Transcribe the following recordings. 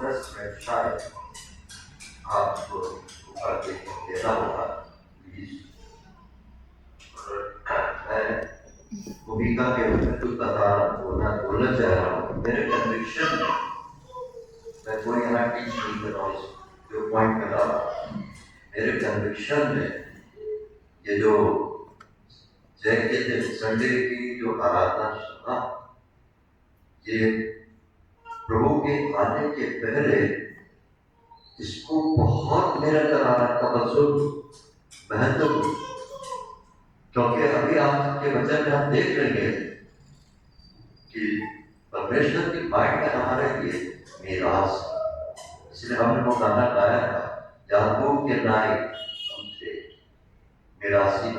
10 minute शायद आपको ऊपर देना होगा प्लीज। मैं भूमिका के कुछ बोलना चाह रहा हूँ। मेरे कन्विक्शन में मैं कोई यहाँ टीच नहीं कर रहा हूँ, जो पॉइंट कर रहा हूँ मेरे कन्विक्शन में ये जो जय के दिन संडे की जो आराधना सुना, ये प्रभु के आने के पहले इसको बहुत मेरा करारा तवज्जो महत्व, क्योंकि अभी आपके वचन में हम देख लेंगे कि परमेश्वर की बाइट में हमारे लिए मीरास, इसलिए हमने वो गाना गाया था, याकूब के नाई हमसे मीरासी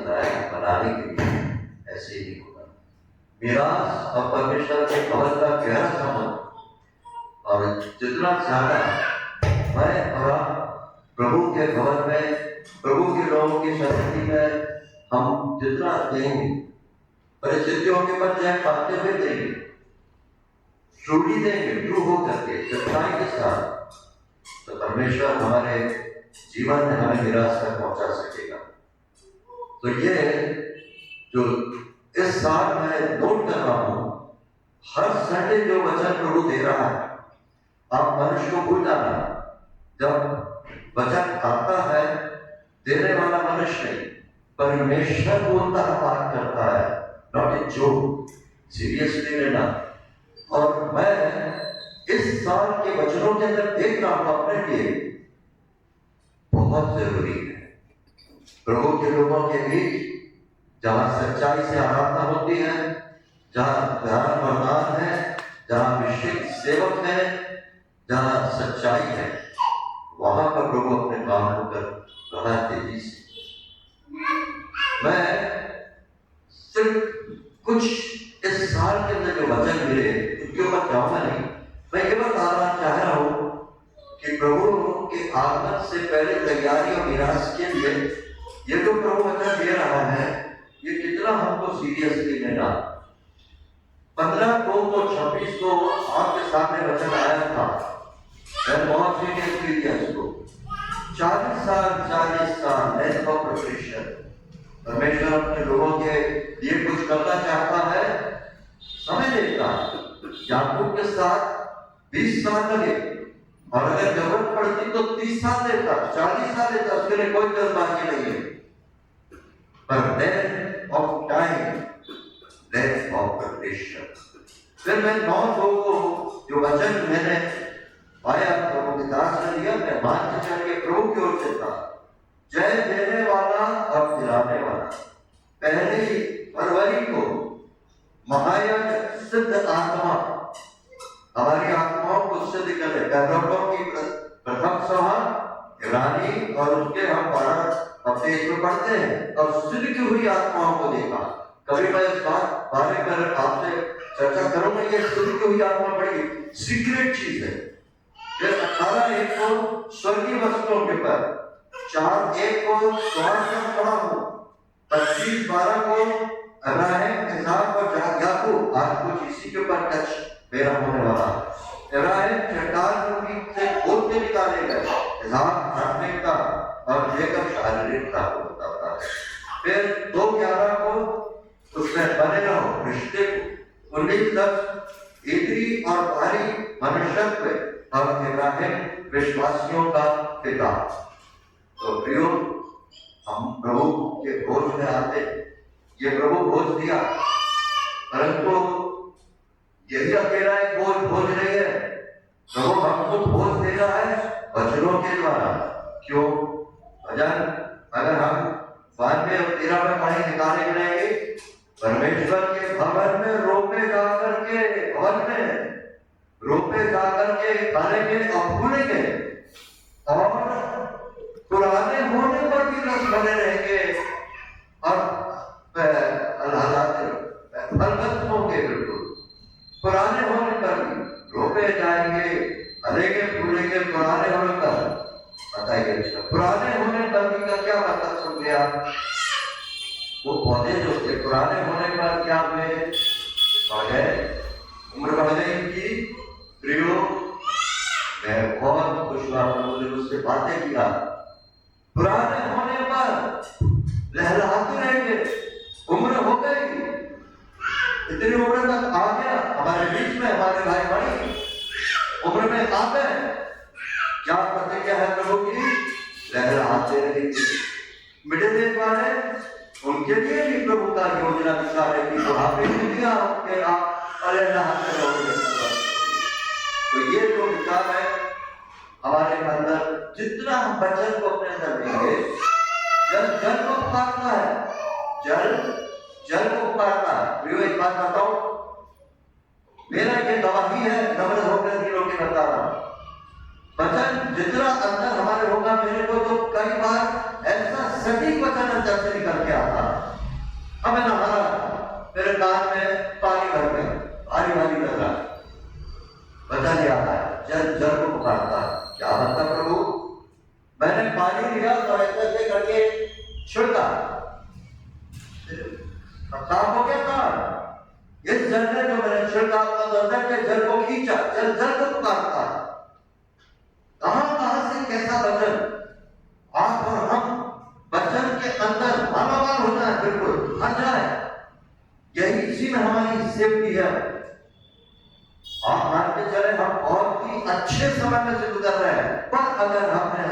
बनाने के लिए ऐसे ही होगा। मीरास और परमेश्वर के भवन का गहरा संबंध, और जितना ज्यादा मैं और आप प्रभु के भवन में, प्रभु के लोगों की सन्निधि में हम जितना देंगे, परिस्थितियों के पर जय पाते हुए देंगे, ट्रूली देंगे, ट्रू हो करके सच्चाई के साथ, तो परमेश्वर हमारे जीवन में हमें निराश तक पहुंचा सकेगा। तो ये जो इस साल मैं नोट कर रहा हूं, हर संडे जो वचन प्रभु दे रहा है, आप मनुष्य को भूल जाना। जब वचन आता है, देने वाला मनुष्य नहीं, परमेश्वर बोलता है, बात करता है, नॉट ए जोक, सीरियसली लेना। और मैं इस साल के वचनों के अंदर देख रहा हूं अपने लिए बहुत जरूरी है प्रभु के लोगों के बीच, जहां सच्चाई से आराधना होती है, जहां ध्यान वरदान है, जहां अभिषेक सेवक है, जहां सच्चाई है, वहां पर प्रभु अपने काम को कर रहा है तेजी से। मैं सिर्फ कुछ इस साल के अंदर जो वचन मिले उनके ऊपर जाऊंगा नहीं, मैं ये बताना चाह रहा हूं कि प्रभु के आगमन से पहले तैयारी और निराश के लिए ये जो प्रभु वचन दे रहा है, ये कितना हमको सीरियसली लेना। 15/2/26 को आपके सामने वचन आया था, मैं बहुत सीरियसली लिया इसको। 40 साल लेंथ ऑफ प्रिपरेशन, परमेश्वर अपने लोगों के लिए कुछ करना चाहता है, समय देता है। याकूब के साथ 20 साल लगे, और अगर जरूरत पड़ती तो 30 साल लेता, 40 साल लेता, उसके लिए कोई जल्दबाजी नहीं है। पर length of time, length of preparation. फिर मैं 9 को जो वचन मैंने पाया प्रभु के दास ने दिया, मैं मान के चल के प्रभु की ओर से था, जय देने वाला और दिलाने वाला। पहली फरवरी को महायाजक सिद्ध आत्मा हमारी आत्माओं को सिद्ध करे, पैगंबरों की प्रथम सभा इब्रानी, और उसके हम 12 हफ्ते इसमें पढ़ते हैं, और सिद्ध की हुई आत्माओं को देखा। कभी मैं इस बारे में आपसे चर्चा करूंगा। ये सिद्ध की हुई आत्मा बड़ी सीक्रेट चीज है। 18:1 को स्वर्गीय वस्तुओं के पर, 4:1 को स्वर्ग में पड़ा हो, 25:12 को अब्राहम, इसहाक और याकूब, आज कुछ इसी के ऊपर टच मेरा होने वाला। इब्राहिम चट्टान से खोद के निकाले गए, इसहाक आत्मिकता और जेकब शारीरिकता को बताता है। फिर 2:11 को उसमें बने रहो रिश्ते को, 19:10 इतरी और भारी मनुष्यत्व और इब्राहिम विश्वासियों का पिता। तो प्रियो, हम प्रभु के भोज में आते, ये प्रभु भोज दिया, परंतु यही अकेला एक भोज नहीं है। प्रभु हमको भोज दे रहा है वचनों के द्वारा। क्यों? भजन अगर हम 92 और 13 में पढ़े, निकाले गिनाएंगे, परमेश्वर के भवन में रोपे जाकर के, भवन में रोपे जाकर के खाने और भूलेंगे, और पुराने होने पर भी रस बने रहेंगे, और फलवत होंगे। बिल्कुल पुराने होने पर भी रोपे जाएंगे, हरेंगे फूलेंगे, पुराने होने पर। बताइए, अच्छा पुराने होने पर भी का क्या मतलब समझे आप? वो पौधे जो थे पुराने होने पर क्या हुए? बढ़े, उम्र बढ़ गई इनकी, प्रियो मैं हमारे भाई बड़ी उम्र में आ गए, क्या प्रतिज्ञा है प्रभु की? लहराते रहेंगे। मिडिल एज वाले, उनके लिए भी प्रभु का योजना विचार है कि बुढ़ापे में भी आप लहराते रहोगे। तो ये जो विचार है हमारे अंदर, जितना हम वचन को अपने अंदर लेंगे, जल को पुकारता है, जल को पुकारता है। प्रियो एक बात बताओ, मेरा ये गवाही है, नम्र होकर दिलों के बता रहा हूं, वचन जितना अंदर हमारे होगा, मेरे को तो कई बार ऐसा सटीक वचन अंदर से निकल के आता है। हमें नहाना, मेरे कान में पानी भर गया, भारी भारी लग रहा है, वचन याद आया, जल को पुकारता है। क्या मतलब प्रभु? मैंने पानी लिया और ऐसे करके छिड़का, काम हो गया काम। इस जल ने जो मैंने छिड़का, अंदर के जल को खींचा, जल को पुकारता है। कहां से कैसा वचन आप और हम वचन के अंदर मालामाल हो जाए, बिल्कुल आ जाए। यही इसी में हमारी सेफ्टी है। आप मान के चले हम बहुत ही अच्छे समय में से गुजर रहे हैं, पर अगर हमने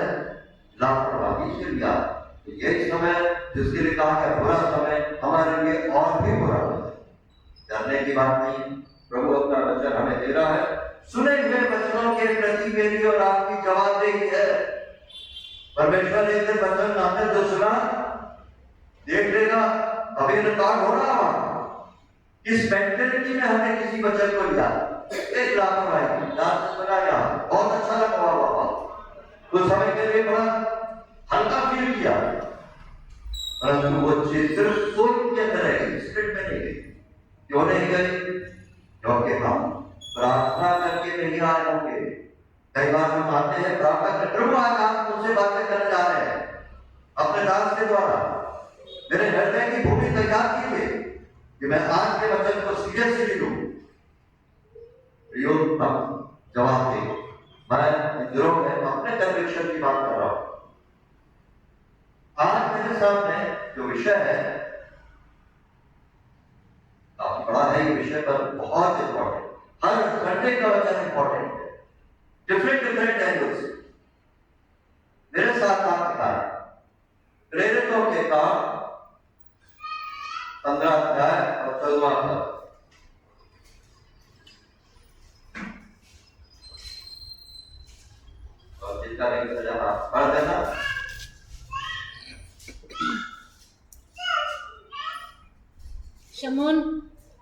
लापरवाही से लिया तो यही समय जिसके लिए कहा है बुरा समय, हमारे लिए और भी बुरा है। डरने की बात नहीं, प्रभु अपना वचन हमें दे रहा है। सुने हुए वचनों के प्रति मेरी और आपकी जवाबदेही है। परमेश्वर एक दिन वचन हमने जो सुना देख लेगा, अभी रिकॉर्ड हो रहा है किस मेंटेलिटी में हमने किसी वचन को लिया। एक लापरवाही सुनाया, बहुत अच्छा लगा बाबा, कुछ समय के लिए बड़ा हल्का फील किया, परंतु वो चीज सिर्फ सोच के अंदर है, स्पिरिट में नहीं गई। क्यों नहीं गई? क्योंकि हम प्रार्थना करके नहीं आए होंगे। कई बार हम आते हैं प्रार्थना कर, प्रभु आज आप मुझसे बातें करने जा रहे हैं अपने दास के द्वारा, मेरे हृदय की भूमि तैयार कीजिए कि मैं आज के वचन को सीरियसली लूं। जवाब दे, मैं इंद्रों में अपने कन्विक्शन की बात कर रहा हूं। आज मेरे सामने जो विषय है काफी बड़ा है, ये विषय पर बहुत इंपॉर्टेंट, हर घंटे का वचन इंपॉर्टेंट है, डिफरेंट एंगल से। मेरे साथ आप दिखाए प्रेरितों के काम 15 अध्याय और 14वां पद। और जितना नहीं पढ़ देना।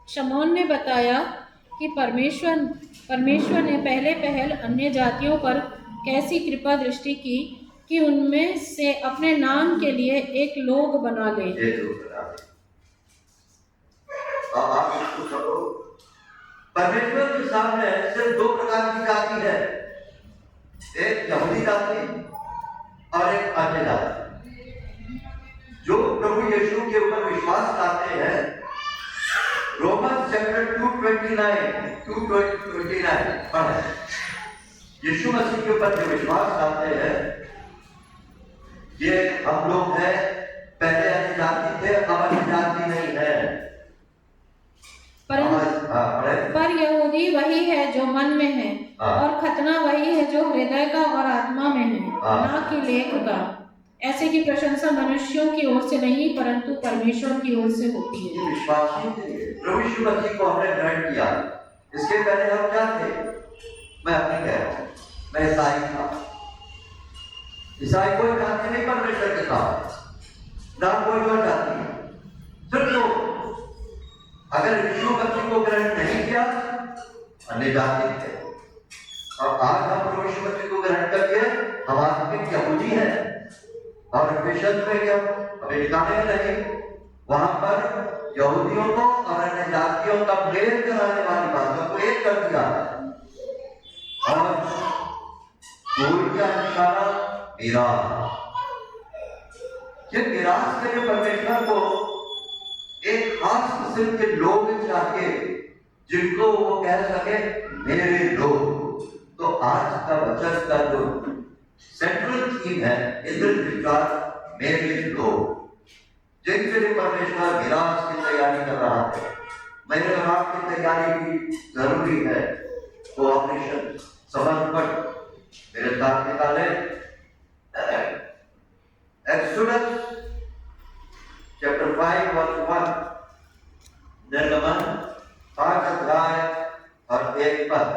शमौन ने बताया कि परमेश्वर ने पहले पहल अन्य जातियों पर कैसी कृपा दृष्टि की कि उनमें से अपने नाम के लिए एक लोग बना ले। परमेश्वर के सामने सिर्फ दो प्रकार की जाति है, एक यहूदी जाति और एक अन्य जाति। जो प्रभु यीशु के ऊपर विश्वास करते हैं, रोमन्स चैप्टर 2:29 पढ़े। यीशु मसीह के ऊपर जो विश्वास करते हैं, ये हम लोग हैं, पहले अन्य जाति थे, अब अन्य जाति नहीं है। पर यहूदी वही है जो मन में है, और खतना वही है जो हृदय का और आत्मा में है, ना कि लेख का। ऐसे की प्रशंसा मनुष्यों की ओर से नहीं परंतु परमेश्वर की ओर से होती है। विश्वासियों के लिए प्रभु यीशु मसीह को हमने ग्रहण किया। इसके पहले हम क्या थे? मैं अपनी कह रहा हूँ, मैं ईसाई था। ईसाई कोई जाति नहीं परमेश्वर के साथ, ना कोई और जाति है, सिर्फ लोग। अगर यीशु मसीह को ग्रहण नहीं किया, अन्य जाति थे। और आज हम प्रभु यीशु मसीह को ग्रहण करके हम आत्मिक यहूदी हैं। और एफिशिएंस में क्या अमेरिका में नहीं, वहां पर यहूदियों को और अन्य जातियों का मेल कराने वाली बातों को एक कर दिया। और कोई क्या निकाला? मिरास। ये मिरास के लिए परमेश्वर को एक खास किस्म के लोग चाहिए जिनको वो कह सके मेरे लोग। तो आज का वचन का जो सेंट्रल थीम है, इंद्र विचार मेरे लोग, जिनके लिए परमेश्वर विरास की तैयारी कर रहा है। मेरे और आपकी तैयारी भी जरूरी है। कोऑपरेशन, समर्पण मेरे साथ निकाले। एक्सोडस चैप्टर 5 वर्स 1, निर्गमन 5 अध्याय और 1 पद,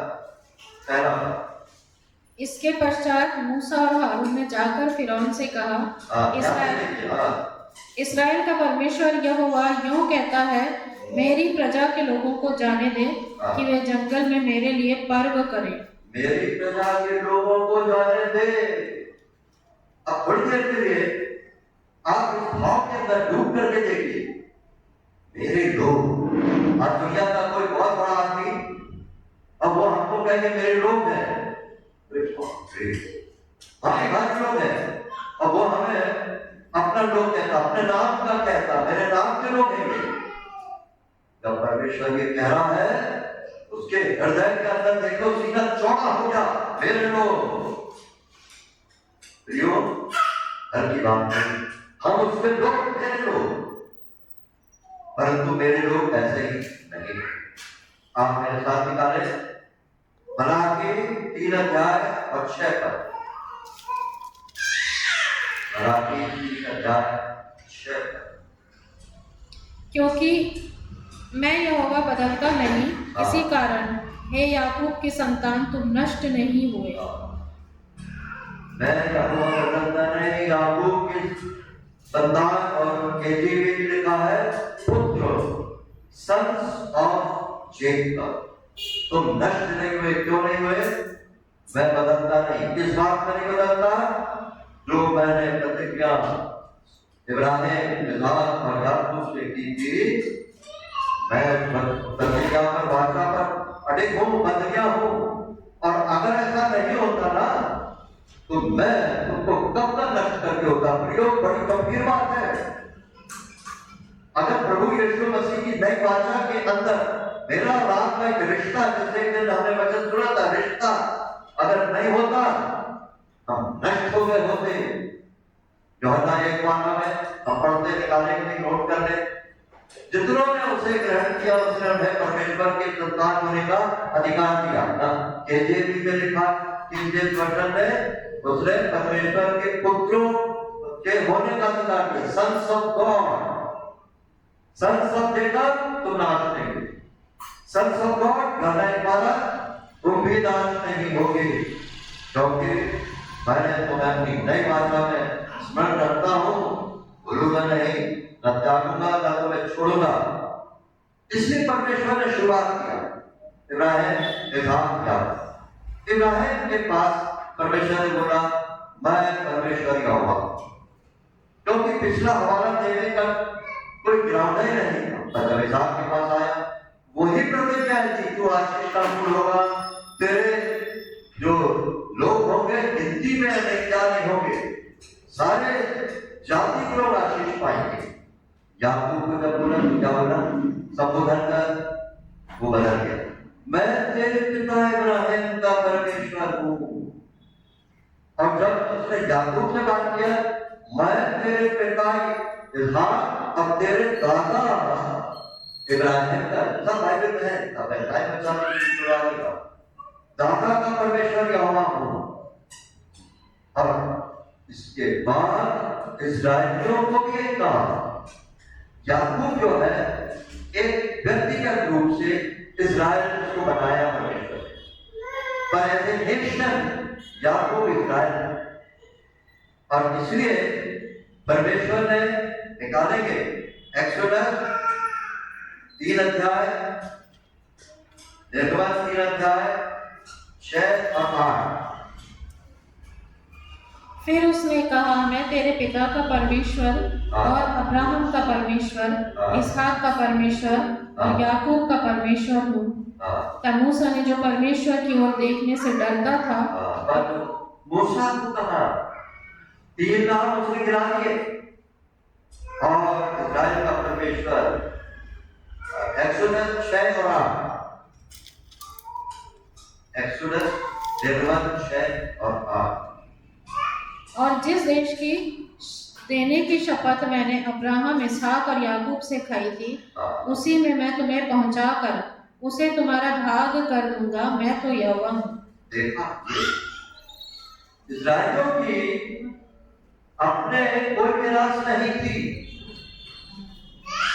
पहला पद। इसके पश्चात मूसा और हारून ने जाकर फिरौन से कहा, इस्राएल का परमेश्वर यहोवा यूं कहता है, मेरी प्रजा के लोगों को जाने दे कि वे जंगल में मेरे लिए पर्व करें। मेरी प्रजा के लोगों को जाने दे। अब थोड़ी देर के लिए आप इस भाव के अंदर डूब करके देखिए, मेरे लोग। आज दुनिया का कोई बहुत बड़ा आदमी, अब वो हमको कहेंगे मेरे लोग हैं, हमारे लोग हैं, और वो हमें अपना लोग कहता, अपने नाम का कहता, मेरे नाम के लोग हैं ये। जब परमेश्वर ये कह रहा है, उसके हृदय के अंदर देखो सीना चौड़ा हो जा, मेरे लोग। प्रियो, घर की बात नहीं, हम उसके लोग, मेरे लोग, परंतु मेरे लोग ऐसे ही नहीं। आप मेरे साथ निकाले मलाकी 3 अध्याय और 6 पद। मलाकी 3 अध्याय 6 पद। मैं मैं यहोवा बदलता नहीं, इसी कारण हे याकूब की संतान तुम नष्ट नहीं हुए। मैं यहोवा बदलता नहीं, याकूब की संतान, और केजीबी में लिखा है पुत्र, सन्स ऑफ जेकब, तुम नष्ट नहीं हुए। क्यों नहीं हुए? मैं बदलता नहीं। किस बात में नहीं बदलता? जो मैंने प्रतिज्ञा इब्राहिम, इसहाक और याकूब से की थी, मैं प्रतिज्ञा पर, वाचा पर अडिग हूं, बंध गया हूं। और अगर ऐसा नहीं होता ना, तो मैं तुमको कब तक नष्ट करके होता। प्रयोग बड़ी गंभीर बात है। अगर प्रभु यीशु मसीह की नई वाचा के अंदर मेरा और आपका एक रिश्ता, जिससे एक दिन हमने वचन सुना था, रिश्ता अगर नहीं होता, हम नष्ट हो गए होते। यूहन्ना 1:12 में हम पढ़ते, निकाले के लिए नोट कर ले, जितनों ने उसे ग्रहण किया उसने उन्हें परमेश्वर के संतान होने का अधिकार दिया। केजेबी में लिखा, किंग जेम्स वर्जन में, उसने परमेश्वर के पुत्रों के होने का अधिकार दिया। Sons of God, sons of Jacob तुम नाश नहीं हुए, सन्स ऑफ गॉड कहने वाला तुम भी नाश नहीं होगे, क्योंकि मैंने तुम्हें अपनी नई वाचा में स्मरण रखता हूं, भूलूंगा नहीं, न त्यागूंगा, न तुम्हें छोड़ूंगा। इसलिए परमेश्वर ने शुरुआत किया इब्राहिम, इसहाक, याकूब। इब्राहिम के पास परमेश्वर ने बोला, मैं परमेश्वर यहोवा, क्योंकि पिछला हवाला देने का कोई ग्राउंड ही नहीं था। जब इसहाक के पास आया, वही प्रतिज्ञा थी, तू आशीष का फूल होगा, तेरे जो लोग होंगे गिनती में नहीं होंगे, सारे जाति के लोग आशीष पाएंगे। याकूब को जब बोला, क्या बोला? संबोधन कर, वो बदल गया, मैं तेरे पिता इब्राहिम का परमेश्वर हूं। और जब उसने याकूब से बात किया, मैं तेरे पिता इसहाक और तेरे दादा इब्राहिम का, सब बाइबल में है, दादा का परमेश्वर यहोवा हूं। और इसके बाद इस्राएलियों को भी एक कहा। याकूब जो है, एक व्यक्तिगत रूप से इस्राएल को बनाया परमेश्वर, पर एज ए नेशन याकूब इस्राएल। और इसलिए परमेश्वर ने निकालेंगे एक्सोडस 3 अध्याय, निर्गमन 3 अध्याय 6 और 8। फिर उसने कहा, मैं तेरे पिता का परमेश्वर और अब्राहम का परमेश्वर, इसहाक का परमेश्वर और याकूब का परमेश्वर हूँ। तब मूसा ने, जो परमेश्वर की ओर देखने से डरता था, मूसा को कहा, 3 नाम उसने गिरा दिए, और इस्राएल का परमेश्वर। एक्सोडस 6 और 8, एक्सोडस 6 और 8। और जिस देश की देने की शपथ मैंने अब्राहम, इसहाक और याकूब से खाई थी, उसी में मैं तुम्हें पहुंचाकर उसे तुम्हारा भाग कर दूंगा। मैं तो यहोवा हूँ। देखा, इस्राएलियों की अपने कोई मिरास नहीं थी,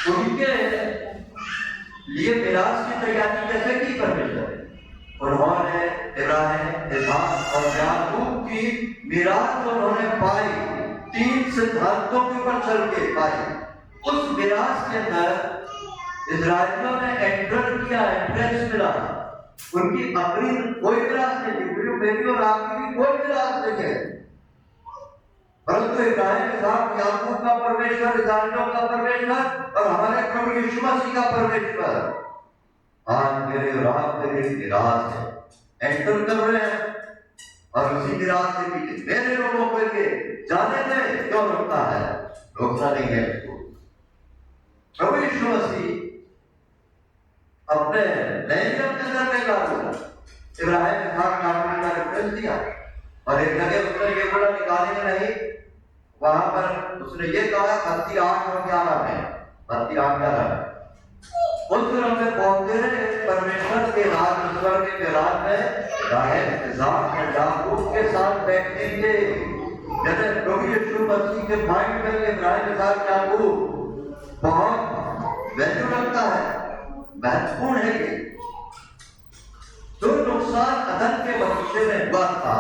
उनके लिए मिरास की तैयारी कैसे की परमेश्वर ने? उन्होंने इब्राहिम, इसहाक और याकूब की मिरास उन्होंने पाई, 3 सिद्धांतों के ऊपर चल के पाई। उस मिरास के अंदर इस्राएलियों ने एंटर किया, एंट्रेंस मिला। उनकी अपनी कोई मिरास नहीं थी, मेरी और आपकी भी कोई मिरास नहीं है, परंतु इब्राहिम, इसहाक, याकूब का परमेश्वर, इस्राएलियों का परमेश्वर और हमारे प्रभु यीशु मसीह का परमेश्वर आज मेरे और आप मेरे मिरास है। एंटर कर रहे हैं और उसी मिरास के पीछे मेरे लोगों को जाने दे, क्यों रुकता है? रोकना नहीं है उसको। प्रभु यीशु मसीह अपने नए नियम के अंदर में लागू इब्राहिम, इसहाक, याकूब का रेफरेंस दिया और एक जगह उसने ये बोला निकालेंगे नहीं, वहां पर उसने ये कहा 38 और 11 में, 38 और 11 में उस दिनों में पहुंचे परमेश्वर के राज, स्वर्ग के राज में इब्राहिम, इसहाक और याकूब के साथ बैठेंगे। जैसे प्रभु यीशु मसीह के माइंड में इब्राहिम, इसहाक, याकूब बहुत वैल्यू रखता है, महत्वपूर्ण है ये। जो नुकसान अदन के भविष्य में हुआ था,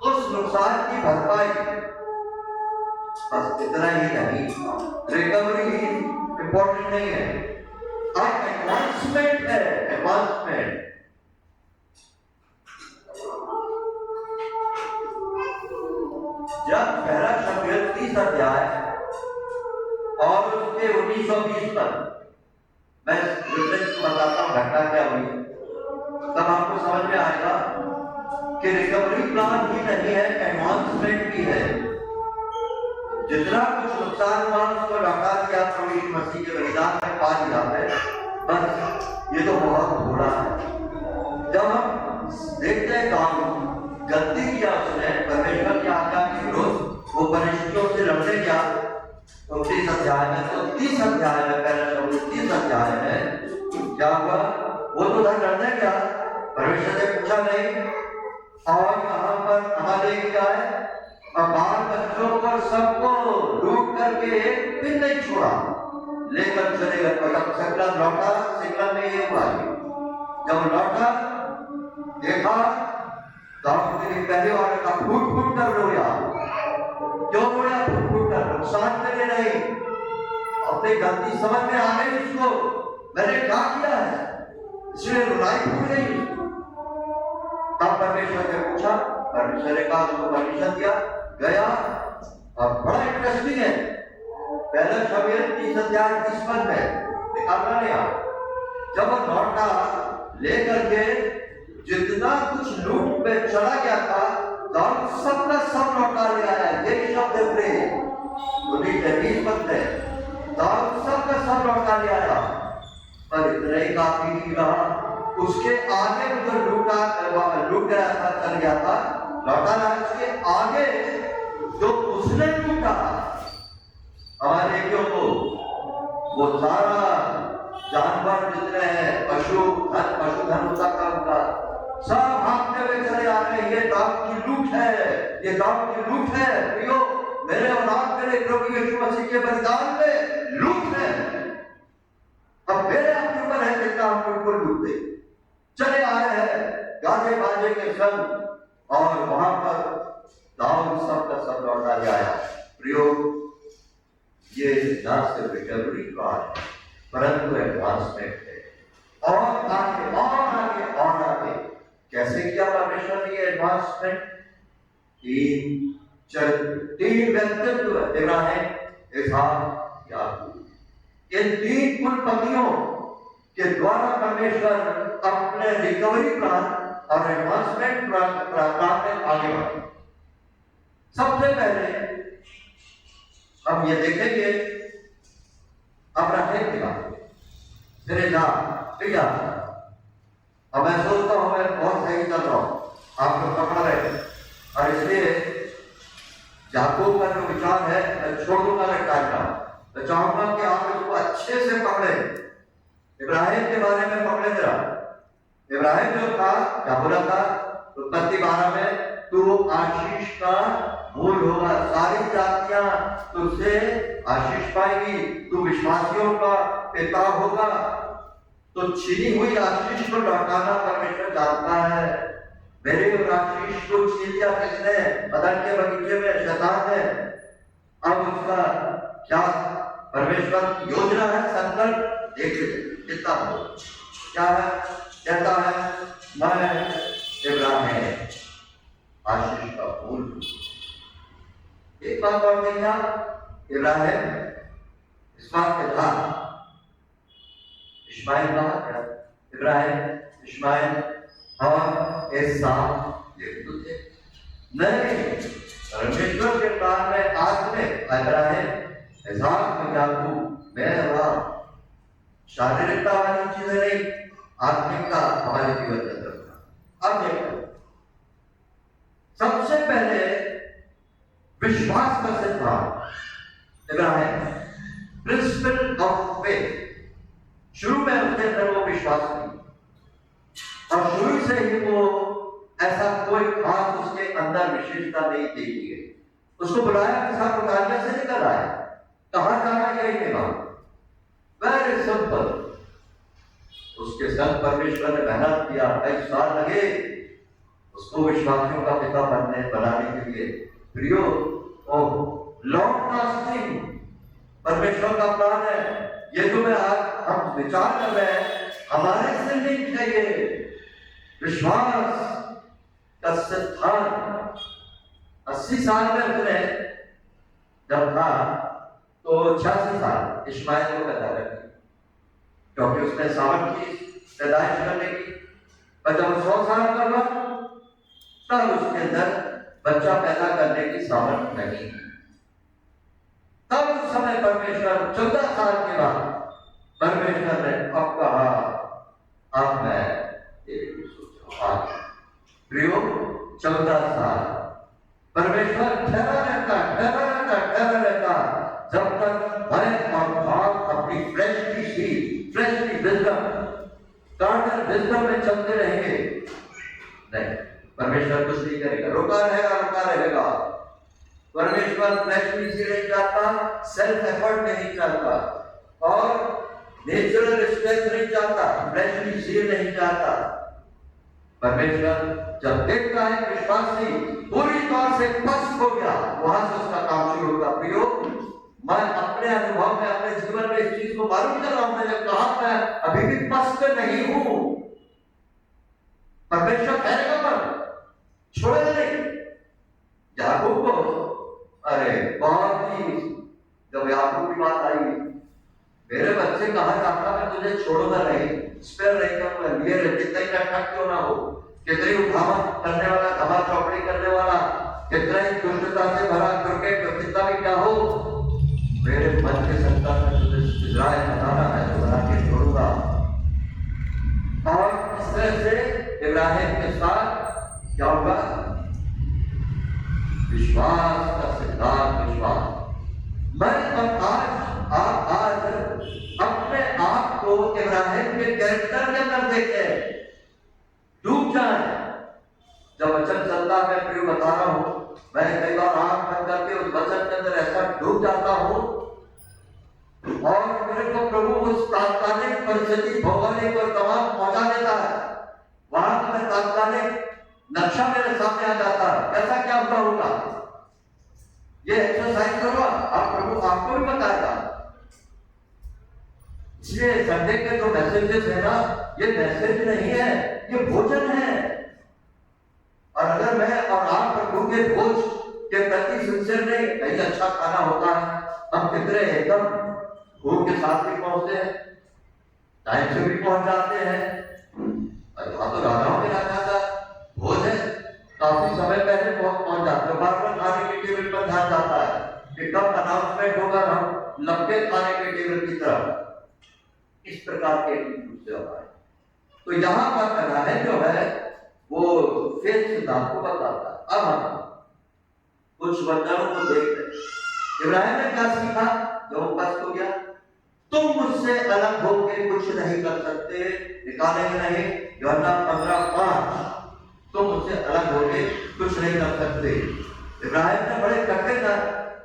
उस नुकसान की भरपाई, बस इतना ही नहीं, रिकवरी इंपॉर्टेंट नहीं है, अब एडवांसमेंट है, एडवांसमेंट। जब पहला शमूएल 30 अध्याय और उसके 19-20 तक मैं रेफरेंस बताता हूँ घटना क्या हुई, तब आपको समझ में आएगा कि रिकवरी प्लान ही नहीं है, एडवांसमेंट भी है। जितना कुछ नुकसान हुआ उसको लौटा दिया प्रभु यीशु मसीह के बलिदान में पा लिया है, बस ये तो बहुत थोड़ा है। जब हम देखते हैं कानून गलती किया, उसने परमेश्वर की आज्ञा के विरुद्ध वो परिस्थितियों से लड़ने गया, 30 अध्याय में, तो 30 अध्याय में, पहला शमूएल 30 अध्याय में क्या हुआ? वो तो उधर लड़ने गया, परमेश्वर से पूछा नहीं, और यहाँ पर हमारे क्या है, बाल बच्चों पर सबको लूट करके एक भी नहीं छोड़ा, लेकर चले गए। और जब सिकलन लौटा, सिकलन में ये हुआ, जब लौटा देखा दाऊद के पहले वाले का फूट फूट कर रोया। क्यों रोया? फूट फूट कर, नुकसान के लिए नहीं, अपनी गलती समझ में आ गई उसको, मैंने क्या किया है, इसलिए रुलाई फूट गई। तब परमेश्वर ने पूछा, परमेश्वर ने कहा उसको परमिशन दिया, गया। और बड़ा इंटरेस्टिंग है, पहला शमूएल 30 अध्याय 30 पद में निकालना नहीं आ, जब वो लौटा लेकर के जितना कुछ लूट में चला गया था, दाऊद सबका सब लौटा ले आया। ये शब्द है प्रेम, उन्हीं 20 पद में दाऊद सबका सब लौटा ले आया। पर इतना ही काफी नहीं रहा, उसके आगे उधर लूट गया था, चल गया था, लौटा रहा, उसके आगे जो उसने लूटा हमारे देवियों को, वो सारा जानवर जितने हैं, पशुधन होता था उनका, सब भागते हुए चले आ रहे हैं। ये दाऊद की लूट है, ये दाऊद की लूट है। प्रियो, मेरे और आप मेरे प्रभु यीशु मसीह के बलिदान में लूट है। अब मेरे आपके ऊपर है कितना हम उनको लूट दे। चले आ रहे हैं गाजे बाजे के संग, और वहां पर दाऊद सबका सब लौटा ले आया। प्रियो, ये ना सिर्फ रिकवरी का है, परंतु एडवांसमेंट है, और आगे और आगे और आगे। कैसे किया परमेश्वर ने ये एडवांसमेंट? 3 व्यक्तित्व, इब्राहिम, इसहाक, याकूब, इन 3 कुलपतियों के द्वारा परमेश्वर अपने रिकवरी प्लान और एडवांसमेंट प्लान में आगे बढ़े। सबसे पहले हम ये देखेंगे अब्राहम की बात, तेरे जा भैया, अब मैं सोचता हूं मैं बहुत सही चल रहा हूं, आप लोग पकड़ रहे, और इसलिए याकूब का जो चाहूंगा कि आप इसको अच्छे से पकड़े। इब्राहिम के बारे में पकड़े जरा। इब्राहिम जो था, क्या बोला था उत्पत्ति 12 में, तू आशीष का मूल होगा, सारी जातियां तुझसे आशीष पाएंगी, तू विश्वासियों का पिता होगा। तो छीनी हुई आशीष को लौटाना परमेश्वर जानता है। मेरे और आशीष को छीन लिया किसने? अदन के बगीचे में शैतान ने। अब उसका क्या परमेश्वर की योजना है, संकल्प देख कितना क्या है? कहता है मैं इब्राहिम आशीष का मूल। एक बात और देखना, इब्राहिम इस्माइल के था, इस्माइल कहा क्या? इब्राहिम इस्माइल और एसाव ये तो थे नहीं। परमेश्वर के प्लान में आज में इब्राहिम एसाव में याकूब मैं अब्राहम, शारीरिकता वाली चीजें नहीं, आत्मिकता हमारे जीवन के अंदर। अब देखो, सबसे पहले विश्वास का सिद्धांत इब्राहिम, प्रिंसिपल ऑफ फेथ। शुरू में उसके अंदर वो विश्वास नहीं, और शुरू से ही वो ऐसा कोई खास उसके अंदर विशेषता नहीं देखी गई। उसको बुलाया कि साहब उतारिया से निकल आया, कहां जाना यही के बाद वेरी सिंपल। उसके संग परमेश्वर ने मेहनत किया, कई साल लगे उसको विश्वासियों का पिता बनाने के लिए। प्रियो, लॉन्ग लास्टिंग परमेश्वर का प्लान है। ये जो मैं आज हम विचार कर रहे हैं, हमारे से लिंक है ये विश्वास का सिद्धांत। 80 साल में उसने जब था तो 86 साल इस्माइल को पैदा कर दी, क्योंकि उसने सावन की पैदाइश करने की। और जब 100 साल का हुआ तब उसके अंदर बच्चा पैदा करने की सामर्थ नहीं। तब उस समय परमेश्वर 14 साल के बाद परमेश्वर ने अब कहा, अब मैं प्रियो 14 साल परमेश्वर ठहरा रहता जब तक भय और भाव अपनी फ्रेशली विजडम कार्नल विजडम में चलते रहेंगे। नहीं, परमेश्वर कुछ नहीं करेगा, रुका रहेगा। परमेश्वर फ्रेशली से नहीं चाहता, सेल्फ एफर्ट नहीं चाहता, और नेचुरल स्ट्रेंथ नहीं चाहता, फ्रेशली से नहीं चाहता। परमेश्वर जब देखता है विश्वासी पूरी तौर से पस्त हो गया, वहां से उसका काम शुरू होगा। प्रियो, मैं अपने अनुभव में, अपने जीवन में इस चीज को मालूम कर रहा हूं। मैंने कहा मैं अभी भी पस्त नहीं हूं। परमेश्वर कहेगा पर छोड़ेगा नहीं। याकूब को, अरे बहुत ही जब याकूब की बात आई, मेरे बच्चे कहा जाता मैं तुझे छोड़ूंगा नहीं, स्पेयर नहीं करूंगा, लिए कितना ही कष्ट क्यों ना हो, कितनी उठावा करने वाला, धमा चौकड़ी करने वाला, कितना ही दुष्टता से भरा क्रिकेट, कितना भी क्या हो, मेरे मन के संतान में तुझे इजराइल बनाना है तो बना के छोड़ूंगा। और इस तरह से इब्राहिम के साथ क्या होगा? विश्वास का सिद्धांत, विश्वास। मैं और आज अपने आप को इब्राहिम के कैरेक्टर के अंदर देखें, डूब जाए। जब वचन चलता है, मैं प्रिय बता रहा हूं, मैं कई बार आंख बंद करके उस वचन के अंदर ऐसा डूब जाता हूं, और मेरे को प्रभु उस तात्कालिक परिस्थिति, भौगोलिक और तमाम पहुंचा देता है। वहां का मैं तात्कालिक नक्शा मेरे सामने आ जाता है, कैसा क्या हुआ होगा। ये एक्सरसाइज करो, आप प्रभु आपको भी बताएगा। इसलिए संडे के जो मैसेजेस है ना, ये मैसेज नहीं है, ये भोजन है। और अगर मैं और आप प्रभु के भोज के प्रति सिंसियर नहीं, कहीं अच्छा खाना होता है, हम कितने एकदम भूख के साथ भी पहुंचते हैं, टाइम से भी पहुंच जाते हैं। वहां तो राजाओं के राजा का भोज है, काफी समय पहले पहुंच जाते हैं, बार-बार खाने के टेबल पर ध्यान जाता है कि कब अनाउंसमेंट होगा, हम लंबे खाने के टेबल की तरफ। इस प्रकार के से होता है। तो यहां पर इब्राहिम जो है वो फेथ सिद्धांत को बताता है। अब हम कुछ वचनों को देखते हैं। इब्राहिम ने क्या सीखा? जो उपस्थित हो गया, तुम मुझसे अलग होकर कुछ नहीं कर सकते, निकालेंगे नहीं। यूहन्ना 15:5, तुम मुझसे अलग होकर कुछ नहीं कर सकते। इब्राहिम ने बड़े कठिन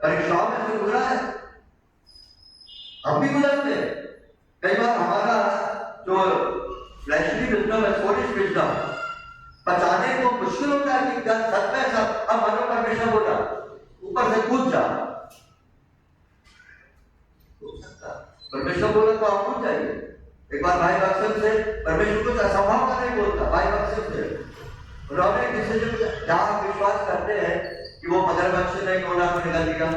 परीक्षाओं में से गुजरा है, हम भी गुजरते। कई बार हमारा जो फ्लैशली विजडम है, फोलिश विजडम, बचाने को मुश्किल होता है कि क्या सच में सब अब मनो परमेश्वर बोला ऊपर से कूद जा, परमेश्वर बोला तो आप कूद जाइए। एक बार भाई बक्सर से परमेश्वर कुछ असंभव का नहीं बोलता, भाई बक्सर से उन्होंने किसी जहां विश्वास करते हैं कि वो मगरमच्छ नहीं होना तो निकल दिया,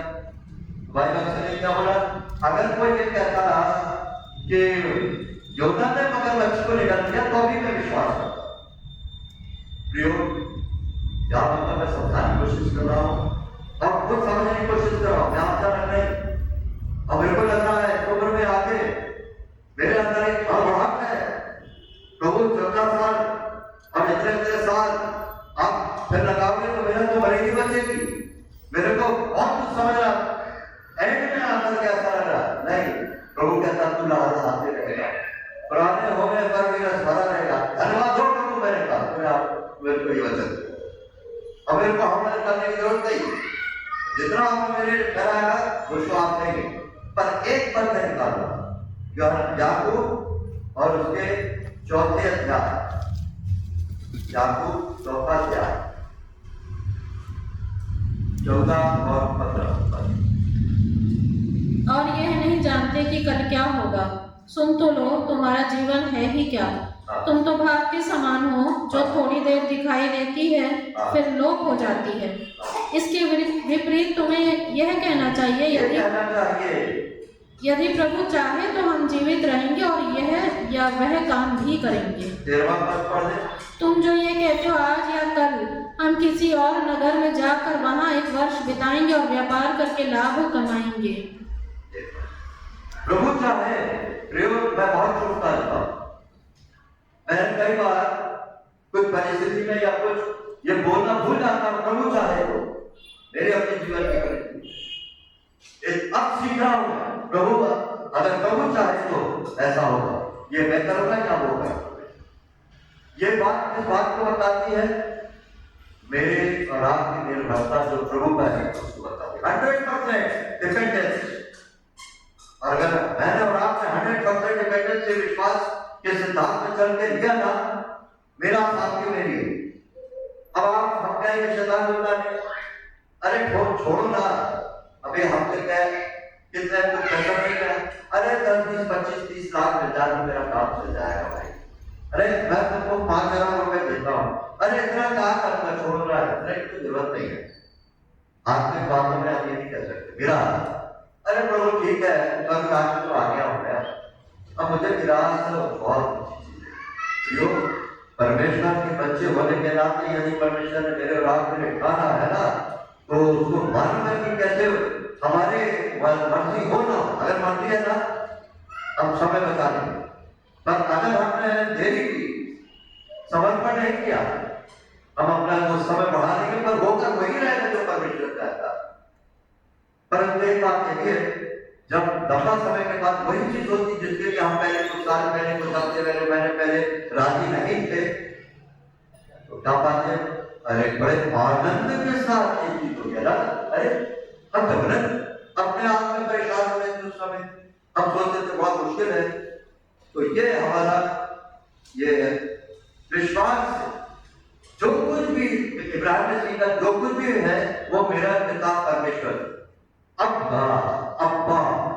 भाई बक्सर ने क्या बोला, अगर कोई ये कहता कि योना ने मगरमच्छ को निकाल दिया तो भी मैं विश्वास करता। क्या मतलब मैं समझाने की कोशिश कर रहा हूँ और खुद समझने की कोशिश कर रहा हूँ, मैं आपका नहीं। अब मेरे को लग रहा है अक्टूबर में आके मेरे अंदर एक भड़बड़ाहट है, प्रभु 14 साल और इतने साल आप फिर लगाओगे तो मेरा तो मरेगी बचेगी। मेरे को बहुत कुछ समझ रहा, एंड में आकर कैसा लग रहा, नहीं प्रभु कहता तू लहराते रहेगा, पुराने होने पर भी भरा रहेगा। धन्यवाद हो प्रभु, मैंने कहा मैं आप मेरे को ये वचन, अब मेरे को हमले करने की जरूरत नहीं, जितना आपने मेरे लिए कराया उसको आप देंगे, पर एक पद नहीं निकालना। याकूब और उसके 4 अध्याय, याकूब 4 अध्याय 14 और 15 पद। और यह नहीं जानते कि कल क्या होगा, सुन तो लो तुम्हारा जीवन है ही क्या, तुम तो भाग के समान हो जो थोड़ी देर दिखाई देती है फिर लोप हो जाती है। इसके विपरीत तुम्हें यह कहना चाहिए, यदि प्रभु चाहे तो हम जीवित रहेंगे और यह या वह काम भी करेंगे। तुम जो ये कहते हो आज या कल हम किसी और नगर में जाकर वहां 1 वर्ष बिताएंगे और व्यापार करके लाभ कमाएंगे। प्रभु चाहे, प्रयोग मैं बहुत चुपता रहता हूं, मैं कई बार कुछ परिस्थिति में या कुछ ये बोलना भूल जाता हूं, प्रभु चाहे तो मेरे अपने जीवन की परिस्थिति अब सीख रहा हूं, प्रभु अगर प्रभु चाहे तो ऐसा होगा, ये मैं करूंगा क्या होगा। ये बात इस बात को बताती है मेरे और आपकी निर्भरता जो प्रभु पर है उसको बताती है 100% डिपेंडेंस। और अगर मैंने और आपने 100% डिपेंडेंस से विश्वास के सिद्धांत में चल के लिया ना, मेरा साथ क्यों नहीं। अब आप हम कहेंगे शैतान बोलता है अरे छोड़ो ना, अभी हमसे क्या कितने कुछ पैसा नहीं है, अरे 10, 20, 25, 30 लाख मिल जाए मेरा काम चल जाएगा भाई, अरे मैं तुमको 5,000 रुपए देता हूँ, अरे इतना कहा करना, छोड़ो ना, इतने की जरूरत नहीं है। आपके बातों में आप ये नहीं कह सकते मेरा, अरे प्रभु ठीक है कल रात तो आ गया हूँ मैं, अब मुझे निराश बहुत जो परमेश्वर के बच्चे होने के नाते यदि परमेश्वर ने मेरे रात में खाना है ना तो उसको मानना कि कैसे हमारे मर्जी हो ना, अगर मर्जी है ना हम समय बचा लेंगे, पर अगर हमने देरी की, समर्पण नहीं किया, हम अपना वो समय बढ़ा लेंगे पर होकर वही रहेगा जो परमेश्वर चाहता। परंतु एक बात यही है, जब लंबा समय के बाद वही चीज होती जिसके लिए हम पहले कुछ साल पहले, कुछ हफ्ते पहले, महीने पहले राजी नहीं थे, तो क्या बात है, अरे बड़े आनंद के साथ ये चीज हो गया ना, अरे हम जबरन अपने आप में परेशान हो रहे थे उस समय, हम सोचते थे बहुत मुश्किल है। तो ये हमारा ये विश्वास जो कुछ भी इब्राहिम ने सीखा, जो कुछ भी है वो मेरा पिता परमेश्वर, अब्बा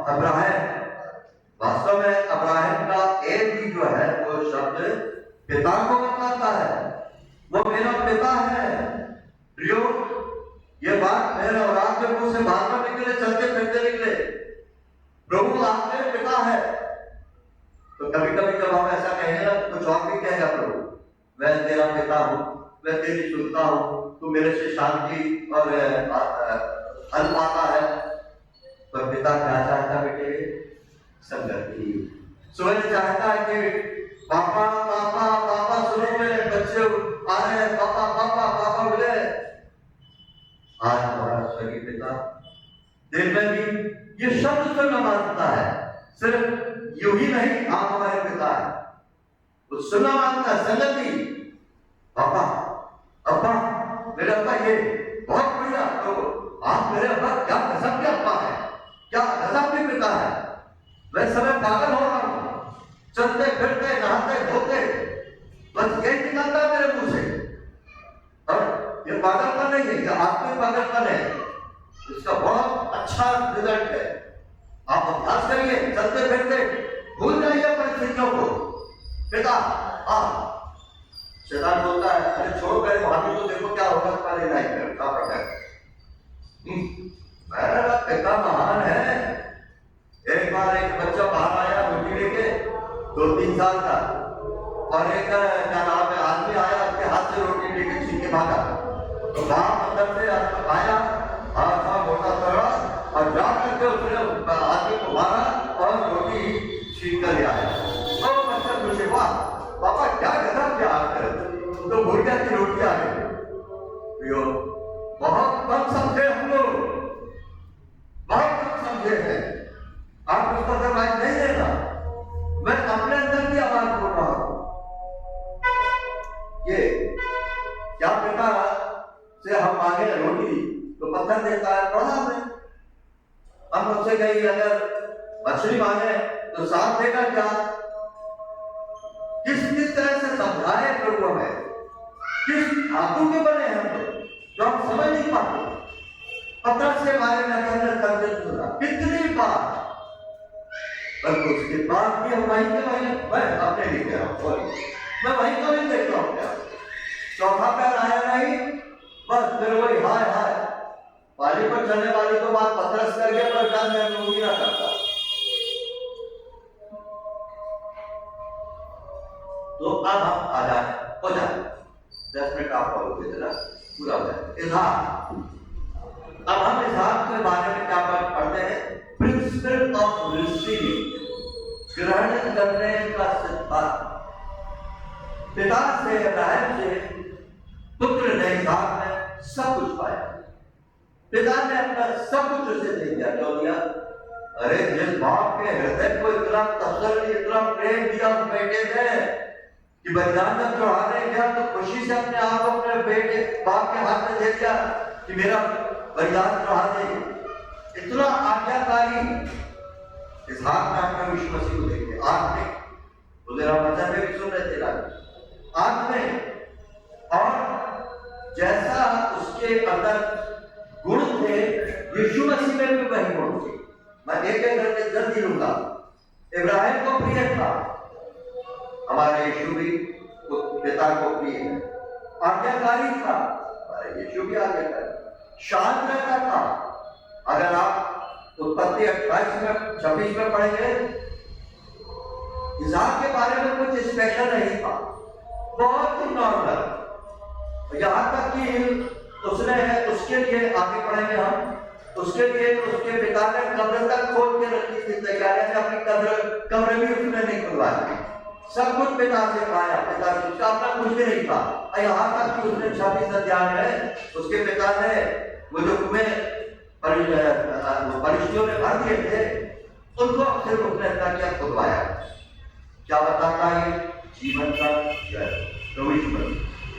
अब्राहम, वास्तव में अब्राहम का एक भी जो है वो शब्द पिता को बताता है, वो मेरा पिता है। प्रियो ये बात मेरे और आपके मुंह से बाहर निकले, चलते फिरते निकले, प्रभु आप मेरे पिता है। तो कभी कभी जब हम ऐसा कहेंगे ना कुछ और भी कहेगा प्रभु, मैं तेरा पिता हूँ, मैं तेरी सुनता हूँ, तू मेरे से शांति और हल पाता है। पर पिता क्या चाहता बेटे, संगति। सूरज चाहता है कि पापा पापा पापा, सुनो मेरे बच्चे आ रहे हैं, पापा पापा पापा बोले। आज हमारा स्वर्गीय पिता दिन में भी ये शब्द सुनना मानता है, सिर्फ यूं ही नहीं, आप हमारे पिता है, वो सुनना मानता है। संगति, पापा, अब्बा, मेरे अब्बा, ये बहुत बढ़िया, तो आप मेरे अब्बा क्या गजब के अब्बा है, क्या गजब के पिता है। मैं समय पागल हो रहा हूं, चलते फिरते नहाते धोते बस यही निकलता है मेरे मुंह से। और ये पागलपन नहीं है, ये आत्मिक पागलपन है, इसका बहुत अच्छा रिजल्ट है। आप अभ्यास करिए, चलते फिरते भूल जाइए परिस्थितियों को। पिता, शैतान बोलता है, अरे छोड़ गए वहां भी तो देखो क्या होगा तुम्हारी लाइफ में, क्या पता है। मेरा पिता महान है। एक बार एक बच्चा बाहर आया रोटी लेके, 2-3 साल का, और एक क्या नाम है आदमी आया, उसके हाथ से रोटी लेके छीन के भागा। तो बाप अंदर से आया, हाथ था मोटा तगड़ा, और जा करके उसने आदमी को मारा और रोटी छीन कर ले आया। तो बच्चा पूछे, वाह पापा क्या गजब क्या कर, तो भूल गया कि रोटी आ गई। बहुत कम समझे हम लोग, बहुत कम समझे हैं। आप उसका दरवाज नहीं देना, मैं अपने अंदर की आवाज बोल रहा हूं। ये क्या पिता से हम मांगे रोटी तो पत्थर देता है, पढ़ा हमने। हम उससे कहीं अगर मछली मांगे तो सांप देगा क्या? किस तरह से समझाए प्रभु हमें, किस धातु के बने हैं हम लोग जो हम समझ नहीं पाते। पत्थर से बारे में सुना कितनी बार, पर उसके बाद भी हम वहीं के वहीं, मैं अपने लिए कह रहा हूं, मैं वहीं का वहीं देखता हूं। क्या चौथा पैर आया नहीं, बस फिर वही हाय हाय, पानी पर चलने वाली तो बात पतरस कर गया, पर जान मैं वो ना करता। तो अब हम आ जाए, हो जाए 10 मिनट आप और जरा पूरा हो जाए। इजहार, अब हम इजहार के बारे में क्या पढ़ते हैं? प्रिंसिपल ऑफ रिसीविंग, ग्रहण करने का सिद्धांत। पिता से, अब्राहम से पुत्र ने इजहार में सब कुछ पाया। पिता ने अपना सब कुछ उसे दे दिया। क्यों दिया? अरे जिस बाप के हृदय को इतना तसल्ली, इतना प्रेम दिया उस बेटे ने कि बलिदान जब चढ़ाने गया तो खुशी से अपने आप अपने बेटे बाप के हाथ में दे दिया कि मेरा बलिदान चढ़ा दे। इतना आज्ञाकारी इजहार में अपना यीशु मसीह को देखे। आंख में तो मेरा वचन में भी सुन रहे थे आंख में, और जैसा उसके अंदर गुण थे यीशु मसीह में भी वही गुण थे। मैं एक करके जल्दी लूंगा। इब्राहिम को प्रिय था, हमारे यीशु भी पिता को प्रिय है। आज्ञाकारी था, हमारे यीशु भी आज्ञाकारी। शांत रहता था। अगर आप उत्पत्ति 28 में 26 में पढ़ेंगे, इसहाक के बारे में कुछ स्पेशल नहीं था, बहुत ही नॉर्मल। यहां तक कि उसने उसके लिए आगे पढ़ेंगे हम, उसके लिए उसके पिता ने कब्र तक खोल के रखी थी, तैयारी से अपनी कब्र भी उसने नहीं खुलवाई। सब कुछ पिता से पाया, पिता से उसका अपना कुछ भी नहीं था। यहाँ तक कि उसने 26 अध्याय में उसके पिता ने वो जो कुएं परिस्थितियों ने भर दिए थे, उनको सिर्फ उसने इतना क्या खुदवाया। क्या बताता है? जीवन का जल,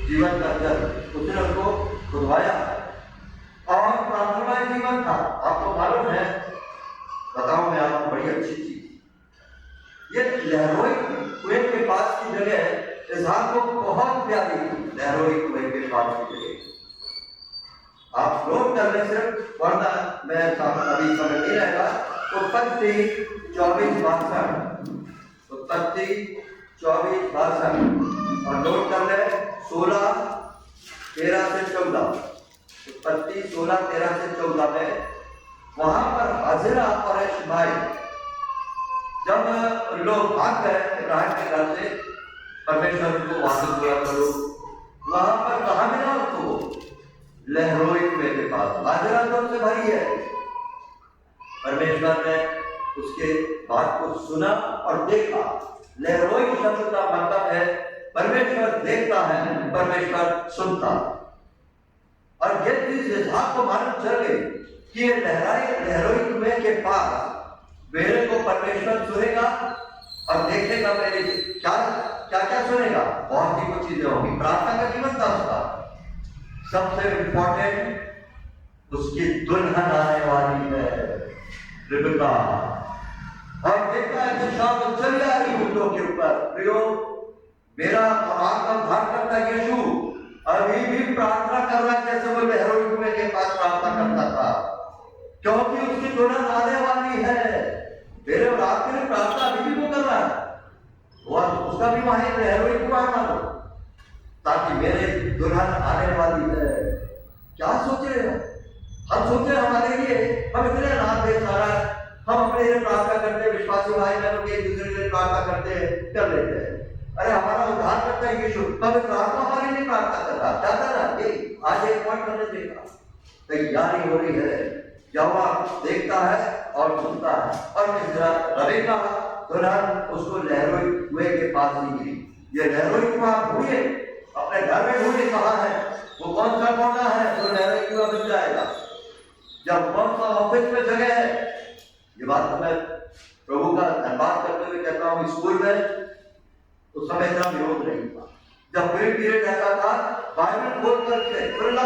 जीवन का जल उसने उनको खुदवाया। और प्रार्थना जीवन था। आपको मालूम है, बताऊं मैं आपको बड़ी अच्छी चीज, ये लहरोई कुएं के पास की जगह इसहाक को बहुत प्यारी थी। लहरोई कुएं के पास की जगह आप नोट कर ले, सिर्फ वरना मैं अभी समय नहीं रहेगा। उत्पत्ति 24-62, उत्पत्ति 24-62 और नोट कर ले 16-13 से 14, उत्पत्ति 16-13 से 14 में वहां पर हाजिरा और इश्माइल जब लोग भाग गए इब्राहिम के घर से, परमेश्वर को वापस बुला करो, वहां पर कहां मिला उनको? लहरोई कुएं के पास। हाजिरा तो उनसे भरी है। परमेश्वर ने उसके बात को सुना और देखा। लहरोई शब्द का मतलब है परमेश्वर देखता है, परमेश्वर सुनता। और ये चीज इसहाक को मालूम चल गई कि ये लहरोई कुएं के पास मेरे को परमेश्वर सुनेगा और देखेगा मेरे क्या क्या क्या सुनेगा। बहुत ही कुछ चीजें होंगी। प्रार्थना का जीवन था उसका। सबसे इंपॉर्टेंट उसकी दुल्हन आने वाली है रिबका, और देखता है कि शाम चली आ रही ऊँटों के ऊपर। प्रियो, मेरा और आपका उद्धार करता यीशु अभी भी प्रार्थना कर रहा है जैसे वो लहरोई कुएं के पास प्रार्थना करता था, क्योंकि उसकी दुल्हन आने वाली है। मेरे और आपके लिए प्रार्थना अभी भी वो कर रहा है। वो उसका भी वहां लहरोई कुआं मानो, ताकि मेरे दुल्हन आने वाली है। क्या सोच रहे हो? हम सोच रहे हमारे लिए हम इतने अनाथ देश आ रहा है, हम अपने लिए प्रार्थना करते हैं, विश्वासी भाई बहनों के एक दूसरे के लिए प्रार्थना करते हैं, कर लेते हैं। अरे हमारा उद्धार करता है यीशु, पवित्र आत्मा हमारे लिए प्रार्थना कर रहा चाहता ना कि आज एक पॉइंट करने देगा। तैयारी हो रही है, यहोवा देखता है और सुनता है। और रबेका दुल्हन उसको लहरोई कुएं के पास ही गिरी। ये लहरोई कुआं ढूंढिए, अपने घर में ढूंढिए कहाँ है, वो कौन सा कोना है जो लहरोई कुआं बन जाएगा। जब कौन सा ऑफिस में जगह है, ये बात तो मैं प्रभु का धन्यवाद करते हुए कहता हूँ, स्कूल में उस समय इतना विरोध नहीं था। जब फ्री पीरियड रहता था, बाइबल खोल करके खुला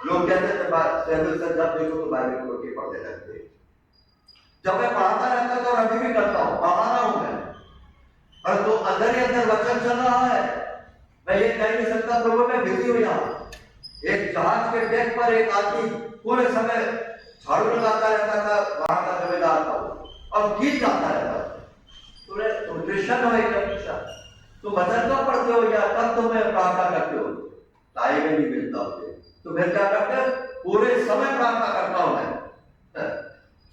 लोग कहते थे जब देखो तो बाइबल खोल के पढ़ने लगते। जब मैं पढ़ाता रहता था और अभी भी करता हूँ, पढ़ा रहा हूँ मैं, और तो अंदर ही अंदर वचन चल रहा है। मैं ये कह नहीं सकता प्रभु मैं बिजी हूँ। यहाँ एक जहाज के डेक पर एक आदमी पूरे समय झाड़ू लगाता रहता था, वहां का जिम्मेदार था, और गीत गाता रहता था। तुम क्रिश्चियन हो, एक क्रिश्चियन, तुम वचन तो पढ़ते हो या तब तुम्हें प्रार्थना करते हो? टाइम ही नहीं मिलता मुझे, तो फिर क्या करते? पूरे समय प्रार्थना करता हूं मैं,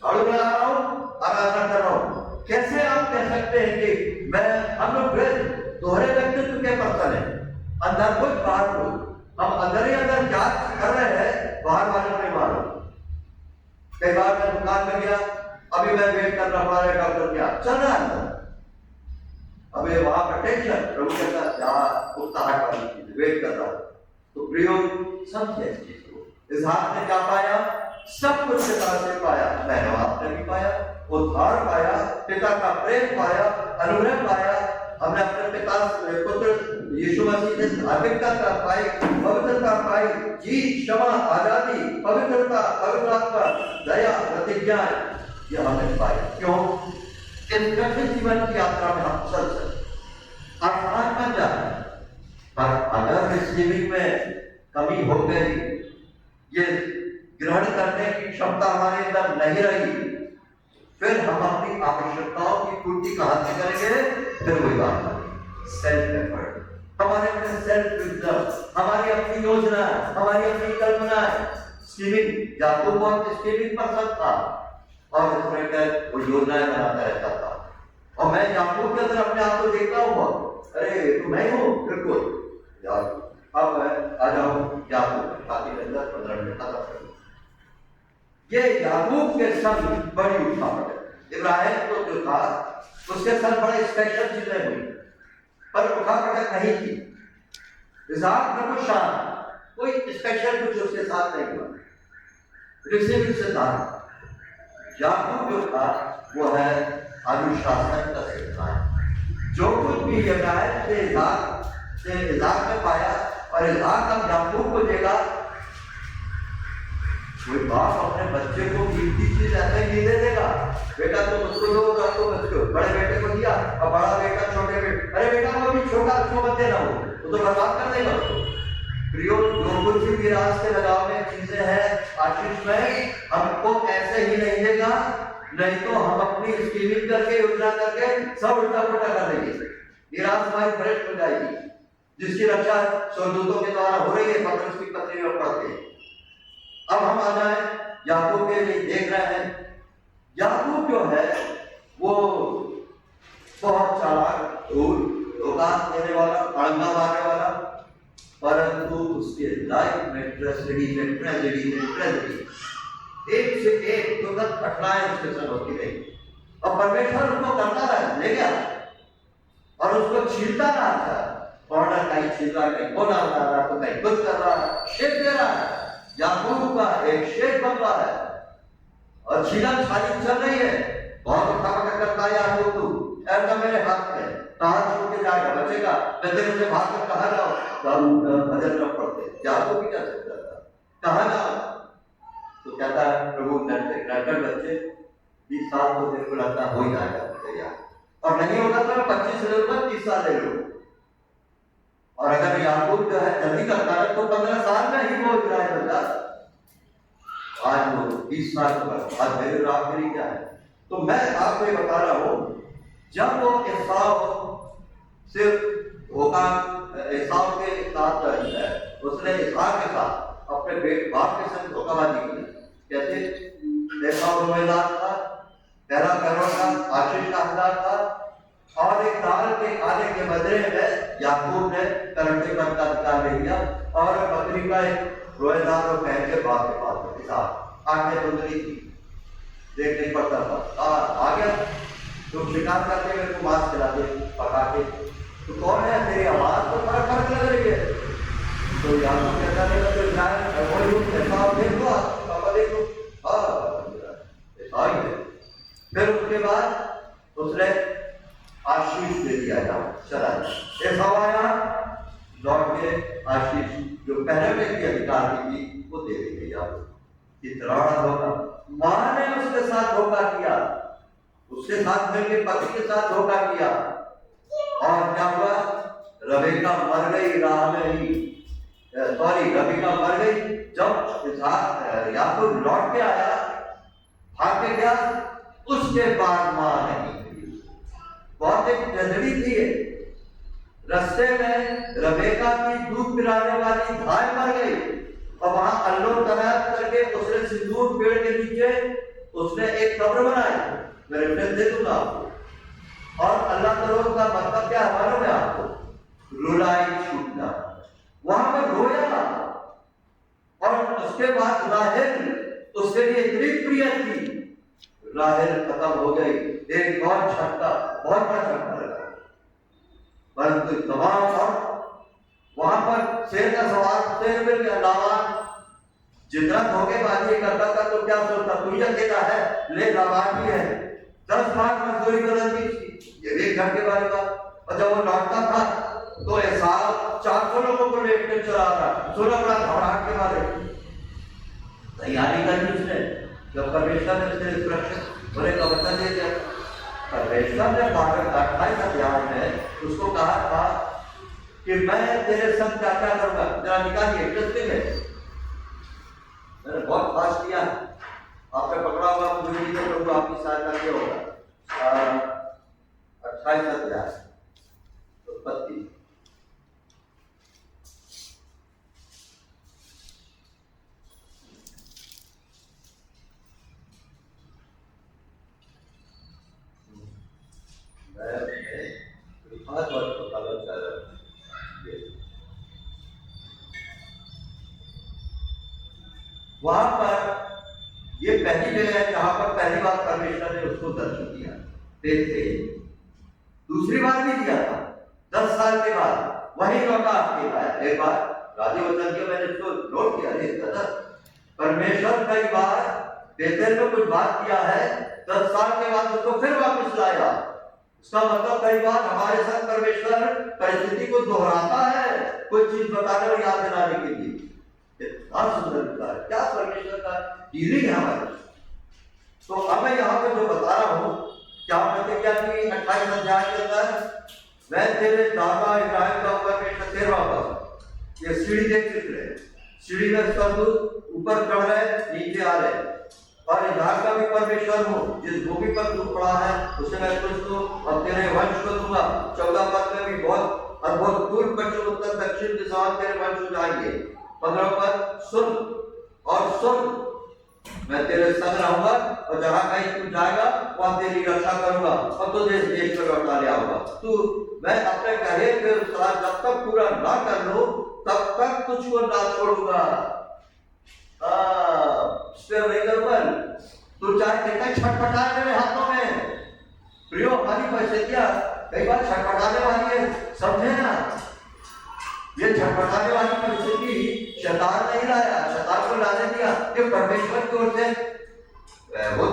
झाड़ू लगा रहा हूं, आराधना कर रहा हूं। कैसे आप कह सकते हैं कि मैं, हम लोग दोहरे व्यक्तित्व के पर्सन है, अंदर कुछ बाहर कुछ। हम अंदर ही अंदर क्या कर रहे हैं, बाहर वाले को नहीं मालूम। कई बार मैं दुकान में गया, अभी मैं वेट कर रहा हूँ, डॉक्टर क्या चल रहा है, अभी वहां पर टेंशन, प्रभु कहता क्या उत्साहट वाली चीज, वेट कर रहा हूं। तो प्रियो समझे इस चीज को। इस हाथ ने क्या पाया? सब कुछ पिता से पाया, धन्यवाद ने भी पाया, उद्धार पाया, पिता का प्रेम पाया, अनुग्रह पाया। हमने अपने पिता पुत्र यीशु मसीह से धार्मिकता पाई, पवित्रता पाई, जीत, क्षमा, आजादी, पवित्रता, पवित्र आत्मा, दया, प्रतिज्ञा, ये हमने पाई। क्यों? इस कठिन जीवन की यात्रा में हम चल सकते, आसान बन जाए। पर अगर रिसीविंग में कमी हो गई, ये ग्रहण करने की क्षमता हमारे अंदर नहीं रही, फिर हम अपनी आवश्यकताओं की पूर्ति कहां से करेंगे? फिर वही बात है, सेल्फ एफर्ट, हमारे अपने सेल्फ विजडम, हमारी अपनी योजना, हमारी अपनी कल्पना। स्टीविंग याकूब बहुत स्टीविंग पर्सन था, और इसमें वो योजनाएं बनाता रहता था। और मैं याकूब के अंदर अपने आप को देखता हूँ, अरे तो मैं हूँ बिल्कुल यार, अब मैं आ जाऊँ याकूब, बाकी 10-15 मिनट खत्म कर। ये याकूब के संग बड़ी उठावट है। इब्राहिम को जो था उसके संग बड़े स्पेशल चीजें हुई, पर उठावट नहीं थी। इसहाक का कुछ शान, कोई स्पेशल कुछ उसके साथ नहीं हुआ, रिसीविंग से था। याकूब जो था वो है अनुशासन का सिद्धांत। जो कुछ भी इब्राहिम से इज़हाक में पाया और इज़हाक अब याकूब को देगा। कोई बाप अपने बच्चे को कीमती चीज ऐसे नहीं दे देगा, बेटा तुम उसको दो, उसको बच्चों, बड़े बेटे को दिया और बड़ा बेटा छोटे बेटे, अरे बेटा वो भी छोटा, उसको मत देना, वो तो बर्बाद कर देगा उसको। प्रियो, जो कुछ भी विरासत के लगाव में चीजें हैं आशीष में, हमको ऐसे ही नहीं देगा, नहीं तो हम अपनी स्कीमिंग करके, योजना करके सब उल्टा पुल्टा कर देंगे। विरासत हमारी भ्रष्ट हो जाएगी, जिसकी रक्षा स्वर्गदूतों के द्वारा हो रही है, पत्रस की पत्री में पढ़ते। अब हम आ जाए याकूब के लिए, देख रहे हैं याकूब जो है वो बहुत चालाक, धोखा देने वाला, अड़ंगा मारने वाला, परंतु उसके लाइफ में ट्रेजेडी, एक से एक दुखद घटनाएं उसके साथ होती रही, और परमेश्वर उसको करता रहा, ले गया और उसको छीलता रहा था। ऑर्डर कहीं छील रहा, कहीं बोला रहा, तो कहीं कुछ कर रहा, शेप दे रहा है। याकूब का एक शेप बन रहा है, और छीलन छाली चल रही है, बहुत उठापटक करता है याकूब, तू ऐसा मेरे हाथ में कहाँ छोड़ के जाएगा, बचेगा, मैं तेरे से भाग कर कहाँ जाऊँ, भजन न पड़ते याकूब भी क्या सकता था, कहाँ जाऊँ। तो कहता है प्रभु नटखट बच्चे 20 साल तो तेरे को लगता हो ही जाएगा तैयार, और नहीं होगा तो 25 ले लूंगा, 30 साल ले लूंगा। और अगर याकूब जो है जल्दी करता है तो 15 साल में ही वो इजराइल हो जाता। आज वो 20 साल का आज मेरे आखिरी क्या है। तो मैं आपको ये बता रहा हूँ, जब वो एसाव से होगा, एसाव के साथ उसने इसहाक के साथ अपने बाप के साथ धोखाबाजी की। कैसे? एसाव रोएदार था, पहला करोड़ का आशीष का हकदार था, और एक दाल के खाने के बदले में याकूब ने करंटे पर का अधिकार ले लिया, और बकरी का एक रोएदार को पहन के बाप के पास इसहाक आंखें धुंधली थी, देख नहीं पड़ता था, आ गया तो शिकार करते मेरे को मांस खिलाते पका के, तो कौन है, तेरी आवाज तो फर्क फर्क लग रही है। तो याकूब कहता नहीं तो जाए वो ऐसा देखो पापा देखो, हाँ है। फिर उसके बाद उसने आशीष दे दिया था, चला ऐसा आया लौट के आशीष जो पहले में की अधिकार थी वो दे दी गई। कितना धोखा, मां ने उसके साथ धोखा किया, उसके साथ मिलकर पति के साथ धोखा किया, और क्या हुआ, रबेका मर गई राह में ही, रबेका मर गई। जब याकूब लौट के आया, भाग के गया, उसके बाद मां नहीं थी। बहुत एक ट्रेजेडी थी। रास्ते में रबेका की दूध पिलाने वाली गाय मर गई, और वहां अल्लोह तनात करके उसने सिंदूर पेड़ के नीचे उसने एक कब्र बनाई, मैं रेफरेंस दे दूंगा आपको। और अल्लाह तआला का मतलब क्या है मालूम है आपको, रुलाई छूटना, वहां पर रोया। और उसके बाद राहेल उसके लिए इतनी प्रिय थी, राहेल खत्म हो गई, एक बहुत झटका, बहुत बड़ा झटका लगा। परंतु तमाम और वहां पर शेर का सवाल, शेर मिल गया, लाबान जितना धोखेबाजी करता था तो क्या सोचता, तू ही अकेला है, ले लाबान भी है, 10 लाख मजदूरी बदलती थी, ये भी घर के बारे में। और जब वो लौटता था तो एसाव 400 लोगों को लेकर चला रहा, सुना बड़ा घबराहट के बारे में तैयारी करी उसने। जब परमेश्वर ने उसके सुरक्षित बोले का वचन दे दिया, परमेश्वर ने 28 अध्याय में उसको कहा था कि मैं तेरे संग क्या क्या करूंगा, जरा निकालिए, इंटरेस्टिंग है, मैंने बहुत फास्ट किया, आपने पकड़ा हुआ, मुझे नहीं करूंगा, आपकी सहायता क्या होगा। 28 अध्याय उत्पत्ति, वहां पर ये पहली जगह है जहां पर पहली बार परमेश्वर ने उसको दर्शन दिया, देखते ही दूसरी बार भी दिया था 10 साल के बाद, वही लौटा अकेला है। एक बार राजी वचन के मैंने इसको नोट किया, दादा परमेश्वर कई बार बेतेल में कुछ बात किया है, 10 साल के बाद उसको फिर वापस लाया। उसका मतलब कई बार हमारे साथ परमेश्वर परिस्थिति को दोहराता है, कोई चीज बताने और याद दिलाने के लिए। कितना सुंदर विचार, क्या परमेश्वर का डीलिंग है हमारे। तो अब मैं यहाँ पे जो बता रहा हूँ, क्या प्रतिज्ञा की 28 अध्याय के अंदर, मैं तेरे दादा इब्राहिम का परमेश्वर तेरा वापस, ये सीढ़ी देख चुके हैं, सीढ़ी में स्वर्गदूत ऊपर चढ़ रहे नीचे आ रहे, और इधर का भी परमेश्वर हूँ, जिस भूमि पर तू पड़ा है उसे मैं तुझको और तेरे वंश को दूंगा। 14 पद में भी बहुत अद्भुत, पूर्व पश्चिम उत्तर दक्षिण दिशा तेरे वंश हो जाएंगे। 15 पद, सुन और सुन, मैं तेरे संग रहूंगा, और जहां कहीं तू जाएगा वहां तेरी रक्षा करूंगा, और तुझे इस देश में लौटा ले आऊंगा। तू, मैं अपने कहे के अनुसार जब तक पूरा ना कर लूं तब तक तुझको ना छोड़ूंगा। तू चाहे कितना छटपटाए मेरे हाथों में, प्रियो हमारी परिस्थितियां कई बार छटपटाने वाली है, समझे ना। ये छटपटाने वाली परिस्थिति शैतान नहीं लाया, शैतान को लाने दिया, कि परमेश्वर की ओर से वो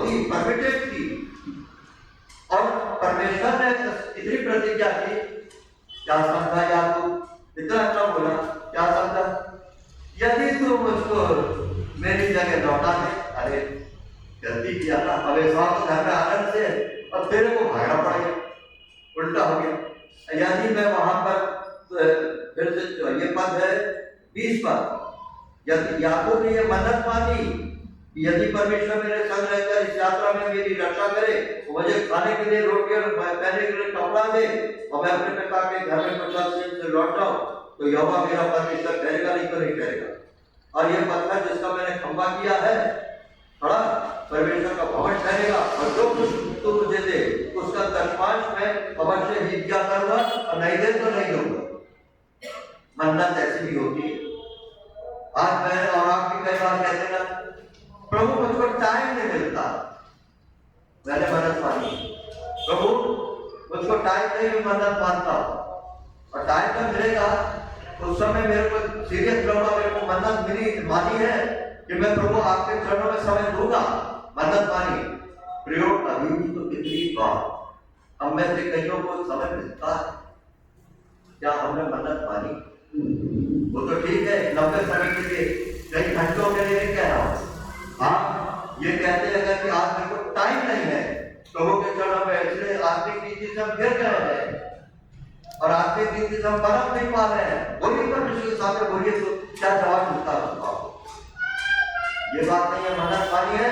यदि मैं वहां पर फिर से ये पद है 20 पद, यदि याकूब ने ये मन्नत मानी कि यदि परमेश्वर मेरे संग रहकर इस यात्रा में मेरी रक्षा करे, मुझे खाने के लिए रोटी और पहनने के लिए कपड़ा दे, और मैं अपने पिता के घर में कुशल से लौट जाऊं, तो यहोवा मेरा परमेश्वर ठहरेगा, नहीं तो नहीं ठहरेगा। और ये पत्थर जिसका मैंने खंभा किया है खड़ा, परमेश्वर का भवन ठहरेगा, और जो कुछ तू मुझे दे उसका 10% मैं अवश्य ही दिया करूंगा, और नहीं दे तो नहीं दूंगा। मन्नत ऐसी भी होती है। आज मैं और आप भी कई बार कहते हैं ना, प्रभु मुझको टाइम नहीं मिलता, मैंने मन्नत मानी, प्रभु मुझको टाइम नहीं, मन्नत मानता, और टाइम जब मिलेगा उस समय मेरे को सीरियस रहूंगा, मेरे को मन्नत मिली मानी है कि मैं प्रभु आपके चरणों में समय दूंगा, मन्नत मानी। प्रयोग अभी भी तो कितनी बार हम में से कईयों को समय मिलता है, क्या हमने मन्नत मानी? वो तो ठीक है 90 समय के लिए, कई घंटों के लिए कह रहा हूं। आप ये कहते हैं कि आज मेरे को टाइम नहीं है प्रभु के चरणों में, इसलिए आर्थिक नीति से हम गिर गए हैं, और आर्थिक नीति से हम बरत नहीं पा रहे हैं। बोलिए परमेश्वर के सामने बोलिए, तो क्या जवाब मिलता है आपको? ये बात नहीं है, मन्नत मानी है।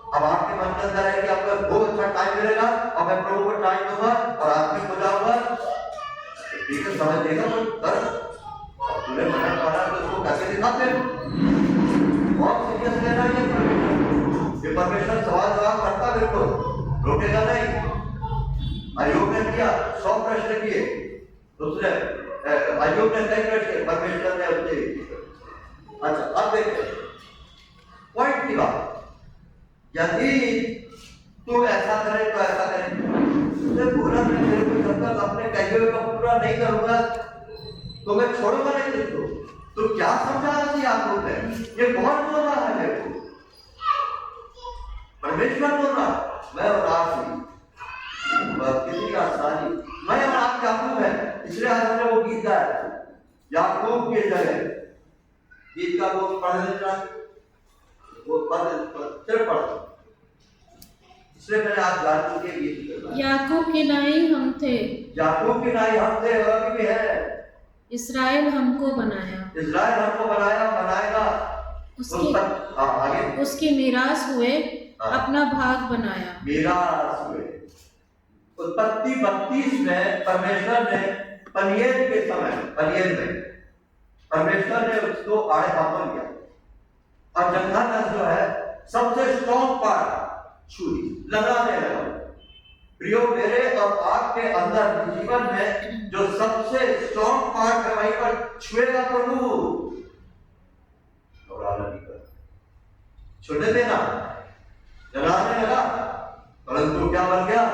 अब आपके मन के अंदर है कि आपको बहुत अच्छा टाइम मिलेगा और मैं प्रभु को टाइम दूंगा और आत्मिक हो जाऊंगा, ठीक है, समझ लेगा तो कर। अब तूने मन्नत माना तो उसको कैसे दिखाते? बहुत सीरियस लेना है ये परमेश्वर सवाल जवाब करता, बिल्कुल रोकेगा नहीं। अय्यूब ने किया 100 प्रश्न किए, दूसरे अय्यूब ने कई प्रश्न, परमेश्वर ने उससे। अच्छा अब देखिए पॉइंट की बात, यदि तू ऐसा करे तो ऐसा करे, तुझे पूरा मैं जब तक अपने कहे हुए का पूरा नहीं करूंगा तो मैं छोड़ूंगा नहीं तुझको। तो क्या समझा रही आप लोग, ये कौन बोल रहा है मेरे को? परमेश्वर बोल रहा, मैं और आप ही, कितनी आसानी, मैं और आप याकूब है, इसलिए आज हमने वो गीत गाया याकूब की जगह, गीत का वो पढ़ लेना, वो सिर्फ पढ़, इसलिए मैंने आज याकूब के गीत, याकूब के नाई हम थे, याकूब के नाई हम थे और अभी भी है, इस्राएल हमको बनाया, इस्राएल हमको बनाया, बनाएगा, उसकी मीरास हुए, अपना भाग बनाया, मीरास हुए। उत्पत्ति 32 में परमेश्वर ने पनियेल के समय, पनियेल में परमेश्वर ने उसको आड़े हाथों लिया, और जंघा नस जो है सबसे स्ट्रॉन्ग पार्ट छुरी लगाने लगा। प्रियो मेरे और आपके अंदर जीवन में जो सबसे स्ट्रॉन्ग पार्ट है वहीं पर छुएगा प्रभु, घबराना नहीं कर, छूने देना, जलाने लगा, परंतु क्या बन गया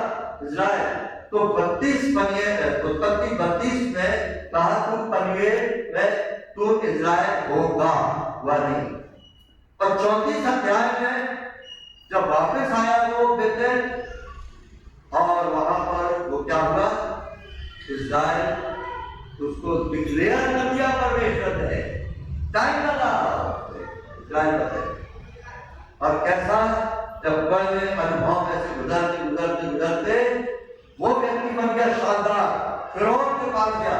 इस्राएल। तो 32 पनियेल, उत्पत्ति 32 में कहा तू पनियेल में तू इस्राएल होगा, वह नहीं। और 34 अध्याय में जब वापस आया वो बेतेल, और वहां पर वो क्या हुआ, इस्राएल उसको डिक्लेयर कर दिया परमेश्वर ने, टाइम लगा इस्राएल बने। और कैसा, जब बड़े अनुभव में से गुजरते गुजरते गुजरते वो व्यक्ति बन गया शानदार, फिरौन के पास गया,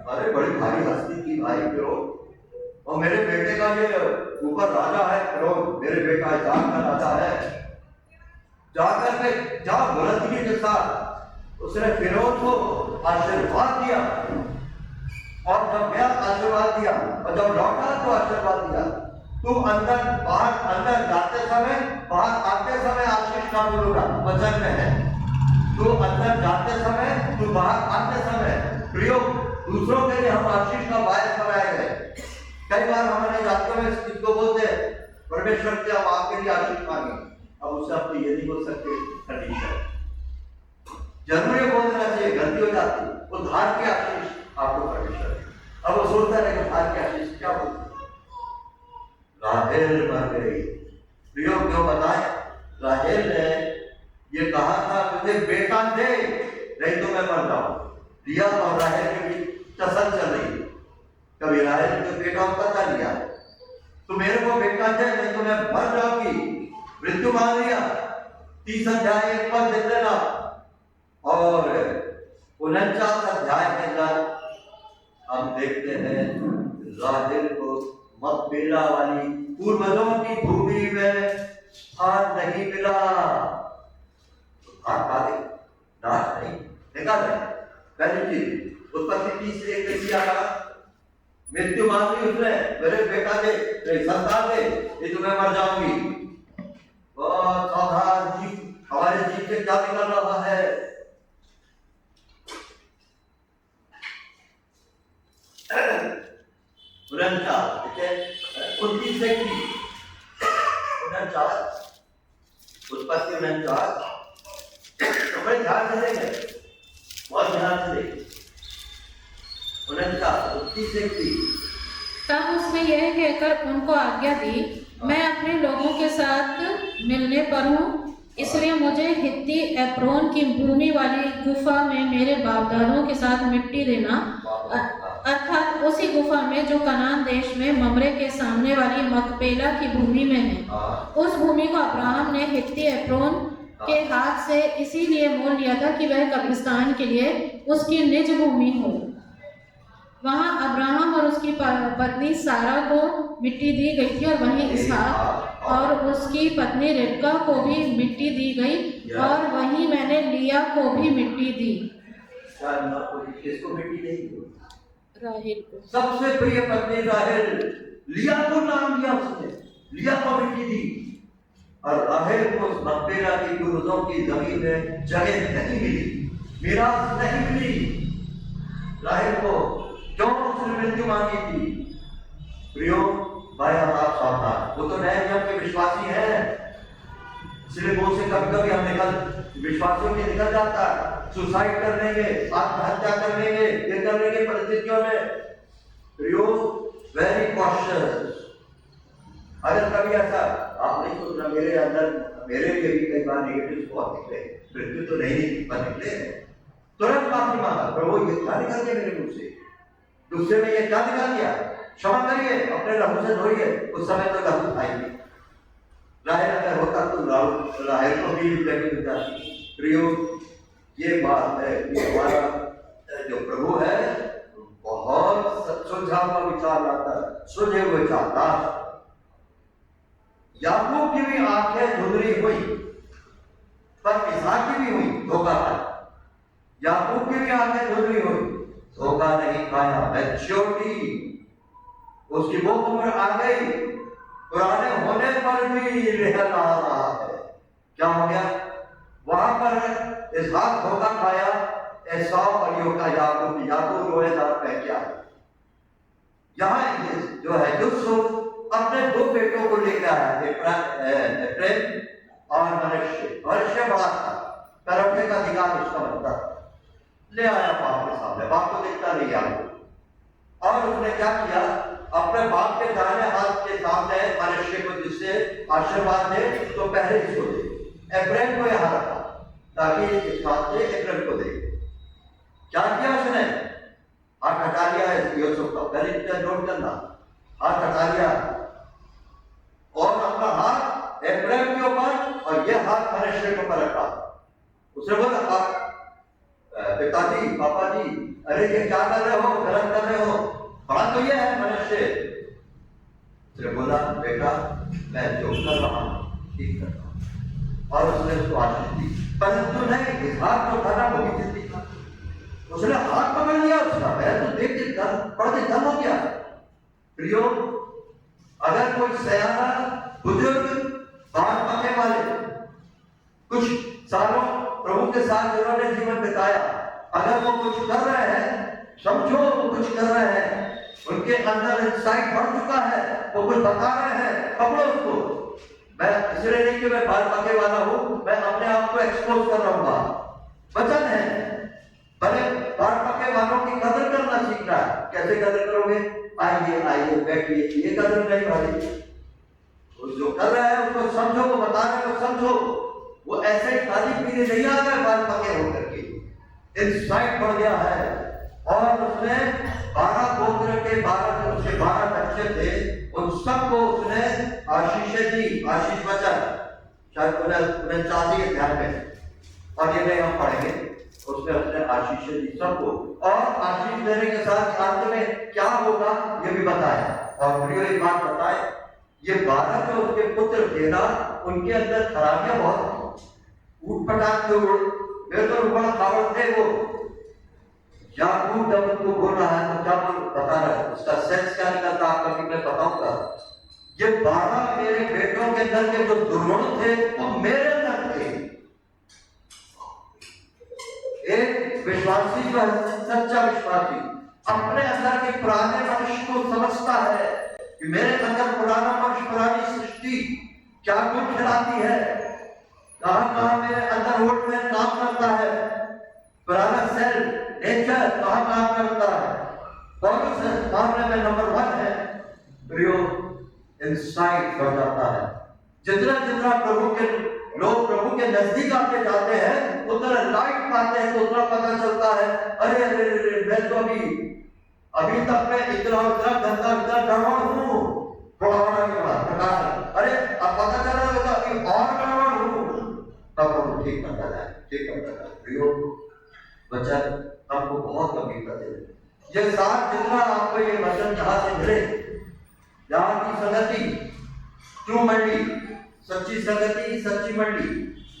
अरे बड़ी भारी हस्ती थी भाई फिरौन, और मेरे बेटे का ये ऊपर राजा है फिरौन, मेरे बेटा इराक का राजा है, जाकर के जा बुलंदी के साथ उसने फिरौन को आशीर्वाद दिया, और जब गया आशीर्वाद दिया, और जब लौटा तो आशीर्वाद दिया। तू अंदर बाहर, अंदर जाते समय, बाहर आते समय आशीष का बोलूंगा, वचन में है। तू अंदर जाते समय, तू बाहर आते समय, प्रयोग दूसरों के लिए हम आशीष का बायस बनाए गए। कई बार हमारे जाते हुए इसको बोलते हैं परमेश्वर से हम आपके लिए आशीष मांगे, अब उससे आप ये नहीं बोल सकते कंडीशन, जरूर ये बोल देना चाहिए, गलती हो जाती, उद्धार की आशीष आपको परमेश्वर। अब वो सोचता है कि उद्धार की आशीष क्या बोलते, राहेल मर गई, प्रियो क्यों बताए, राहेल ने ये कहा था मुझे बेटा दे, नहीं तो मैं मर जाऊं। लिया और राहेल के बीच टसल चल रही, कभी राहेल को बेटा होता था लिया, तो मेरे को बेटा दे नहीं तो मैं मर जाऊंगी, मृत्यु मान लिया। 30 अध्याय 1 पद देख लेना, और 49 अध्याय के अंदर हम देखते हैं राहेल को मकबेला वाली पूर्वजों की भूमि में स्थान नहीं मिला। नाच नहीं निकाले। पहली चीज उत्पत्ति 30 एक किया था, मृत्यु मांगी उसने, मेरे बेटा दे, मेरी संतान दे, ये तो मैं मर जाऊंगी। बहुत सावधान जीव, हमारे जीव से क्या निकल रहा है। उत्पत्ति 49 बड़े ध्यान से देंगे, बहुत ध्यान से देंगे। 49 तब उसने यह कहकर उनको आज्ञा दी, मैं अपने लोगों के साथ मिलने पर हूँ, इसलिए मुझे हित्ती एप्रोन की भूमि वाली गुफा में मेरे बाप दादों के साथ मिट्टी देना, अर्थात उसी गुफा में जो कनान देश में ममरे के सामने वाली मकपेला की भूमि में है। उस भूमि को अब्राहम ने हित्ती एप्रोन के हाथ से इसीलिए मोल लिया था कि वह कब्रिस्तान के लिए उसकी निज भूमि हो। वहां अब्राहम और उसकी पत्नी सारा को मिट्टी दी गई थी, और वहीं इसहाक और उसकी पत्नी रिबका को भी मिट्टी दी गई, और वहीं मैंने लिया को भी मिट्टी दी। किसको मिट्टी दी? राहेल को। सबसे प्रिय पत्नी राहेल, लिया को नाम दिया उसने, लिया को मिट्टी दी, और राहेल को मकबेला की पूर्वजों की जमीन में जगह नहीं मिली, मीरास नहीं मिली। राहेल को क्यों उसने मृत्यु मांगी थी? प्रियो भाई आप सावधान, वो तो नए नियम के विश्वासी हैं, इसलिए वो से कभी कभी हम विश्वासियों के निकल जाता है, सुसाइड कर लेंगे, आत्महत्या कर लेंगे, ये कर लेंगे परिस्थितियों में। प्रियो वेरी कॉशियस। अगर कभी ऐसा आप नहीं सोचना, मेरे अंदर मेरे लिए भी कई बार नेगेटिव बहुत निकले, मृत्यु तो नहीं निकले, तुरंत माफी मांगा, प्रभु ये क्या निकल गया मेरे मुंह से, दूसरे में ये क्या निकाल दिया, क्षमा करिए, अपने लहू से धोइए। उस समय तो लहू आएगी। राहेल अगर होता तो राहेल को भी जगह मिल जाती। प्रियो ये बात है कि हमारा जो प्रभु है बहुत सुलझा हुआ विचार लाता है, सुलझे हुए विचार। याकूब की भी आंखें धुंधली हुई, पर इसहाक की भी हुई, धोखा खाया। याकूब की भी आंखें धुंधली हुई, धोखा नहीं खाया। मैच्योरिटी, उसकी वो उम्र आ गई, पुराने होने पर भी रहल आ रहा है। क्या हो गया? वहां पर इसहाक धोखा खाया, एसाव और याकूब रोएदार पे क्या है। यहाँ जो है यूसुफ अपने दो बेटों को लेकर आया, एफ्रेम और मनश्शे। मनश्शे बड़ा था, तरफे का अधिकार उसका बनता था, ले आया बाप के सामने, बाप को दिखता नहीं याकूब, और उसने क्या किया, अपने बाप के दाहिने हाथ के सामने मनश्शे को जिससे आशीर्वाद दे तो पहले इसको दे, एफ्रेम को यहाँ रखा ताकि इस हाथ से एफ्रेम को दे। क्या किया उसने? हाथ हटा लिया यूसुफ का, पहले नोट करना, हाथ हटा लिया और अपना हाथ एफ्रेम के ऊपर और यह हाथ मनश्शे के ऊपर रखा। उसने बोला, पिताजी, पापा जी, अरे ये क्या कर रहे हो, गलत कर रहे हो, बड़ा तो ये है मनश्शे। उसने बोला, बेटा मैं जो कर रहा हूँ ठीक कर रहा हूँ, और उसने उसको आशीष दी। परंतु नहीं, इसहाक जो था ना वो भी जिद्दी था, उसने हाथ पकड़ लिया उसका, मैं तो देख के पढ़ के दम हो गया। प्रियो, अगर कोई सयाना बुजुर्ग बात पकड़ने वाले कुछ सालों प्रभु के साथ जिन्होंने जीवन बिताया, अगर वो कुछ कर रहे हैं, समझो वो कुछ कर रहे हैं, उनके अंदर इंसाइट बढ़ चुका है, वो कुछ बता रहे हैं, पकड़ो उसको। मैं इसलिए नहीं कि मैं बाल पके वाला हूं, मैं अपने आप को एक्सपोज कर रहा हूं। वचन है, भले बाल पके वालों की कदर करना सीख रहा है। कैसे कदर करोगे? आइए आइए बैठिए, ये कदर नहीं भाई। वो जो कर रहा है उसको समझो, वो बता रहे हैं समझो। वो ऐसे खाली पीने नहीं आ गए बाल पके होकर के, इंसाइट बढ़ गया है। और उसने 12 गोत्र के 12 बच्चे थे, उन सबको उसने आशीषें दी, आशीष वचन, शायद 49 अध्याय में, और ये नहीं हम पढ़ेंगे। उसने अपने आशीष दी सबको, और आशीष देने के साथ अंत में क्या होगा ये भी बताया। और प्रियो एक बात बताए, ये 12 जो उसके पुत्र थे ना, उनके अंदर खराबियां बहुत थी, ऊट-पटांग थे, वे तो बड़ा खावड़ थे। वो याकूब जब उनको बोल रहा है तो क्या बता रहा है, उसका सेंस क्या निकलता आपका भी मैं बताऊंगा। ये 12 मेरे बेटों के अंदर के जो दुर्गुण थे वो मेरे अंदर थे। एक विश्वासी जो है, सच्चा विश्वासी, अपने अंदर के पुराने मनुष्य को समझता है कि मेरे अंदर पुराना मनुष्य, पुरानी सृष्टि क्या कुछ खिलाती है, कहां मेरे अंदर होठ में काम करता है, पुराना सेल नेचर कहां काम करता है। पौलुस इस मामले में नंबर 1 है। प्रियो इंसाइट बढ़ जाता है। जितना जितना लोग प्रभु के नजदीक आते जाते हैं, उतना लाइट पाते हैं, तो उतना पता चलता है अरे अरे अरे मैं तो अभी तक मैं इतना गंदा इतना गड़बड़ हूँ, थोड़ा होने के बाद प्रकाश, अरे अब पता चला होगा कि और गड़बड़ हूँ, तब प्रभु ठीक करता जाए, ठीक करता जाए। प्रियो वचन आपको बहुत गंभीरता दे। ये साथ जितना आपको ये वचन जहां से मिले, जहां की संगति, ट्रू मंडी, सच्ची संगति, सच्ची मंडी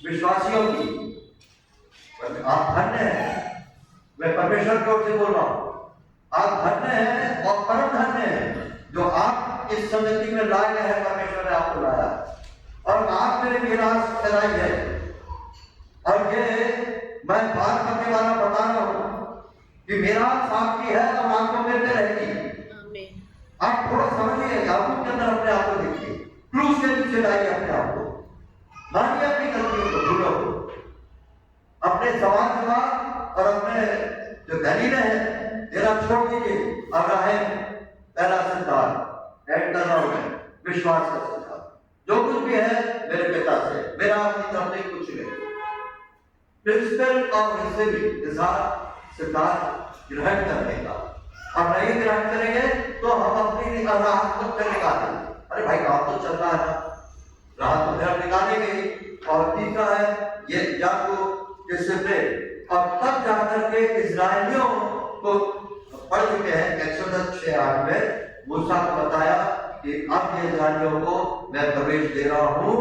विश्वासियों की, आप धन्य हैं। मैं परमेश्वर की ओर से बोल रहा हूं, आप धन्य हैं और परम धन्य हैं जो आप इस संगति में लाए हैं। परमेश्वर ने आपको लाया और आप मेरे विरास कराई है। और ये मैं बात करने वाला बता रहा हूं कि मेरा साक्षी है और आपको मिलते रहेगी। आप थोड़ा समझिए, याकूब के अंदर अपने आप को देखिए, क्रूस के नीचे लाइए अपने आप को, मानिए अपनी गलतियों को, भूलों को, अपने सवाल और अपने जो दलीलें हैं तेरा छोड़ दीजिए। अब्राहम पहला सिद्धांत ऐड कर रहा हूं मैं, विश्वास का सिद्धांत, जो कुछ भी है मेरे पिता से, मेरा अपनी तरफ से कुछ नहीं। प्रिंसिपल ऑफ रिसीविंग सिद्धांत ग्रहण करने का, और नहीं ग्रहण करेंगे तो हम अपनी राह को निकालेंगे। अरे भाई राह तो चल रहा है ना, राह तो फिर निकालेंगे। और तीसरा है ये याकूब डिसिप्लिन, और तब जाकर के इस्राएलियों को पढ़ चुके हैं एक्सोडस 6:8 में मूसा को बताया कि अब ये इस्राएलियों को मैं प्रवेश दे रहा हूं,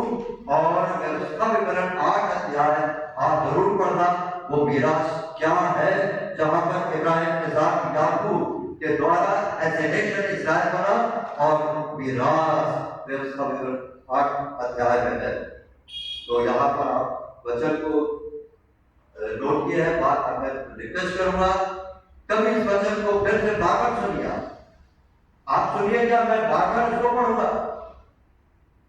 और मैं उसका विवरण 8 अध्याय आप जरूर पढ़ना। वो विरासत क्या है जहां पर इब्राहिम, इसाक, याकूब के द्वारा ऐसे नेशन इस्राएल बना, और विरासत में उसका विवरण 8 अध्याय में है। तो यहाँ पर आप वचन को नोट किया है। बात मैं रिक्वेस्ट करूंगा, कभी इस वचन को फिर से बार-बार सुनिए। आप सुनिएगा, मैं बार-बार इसको पढ़ूंगा।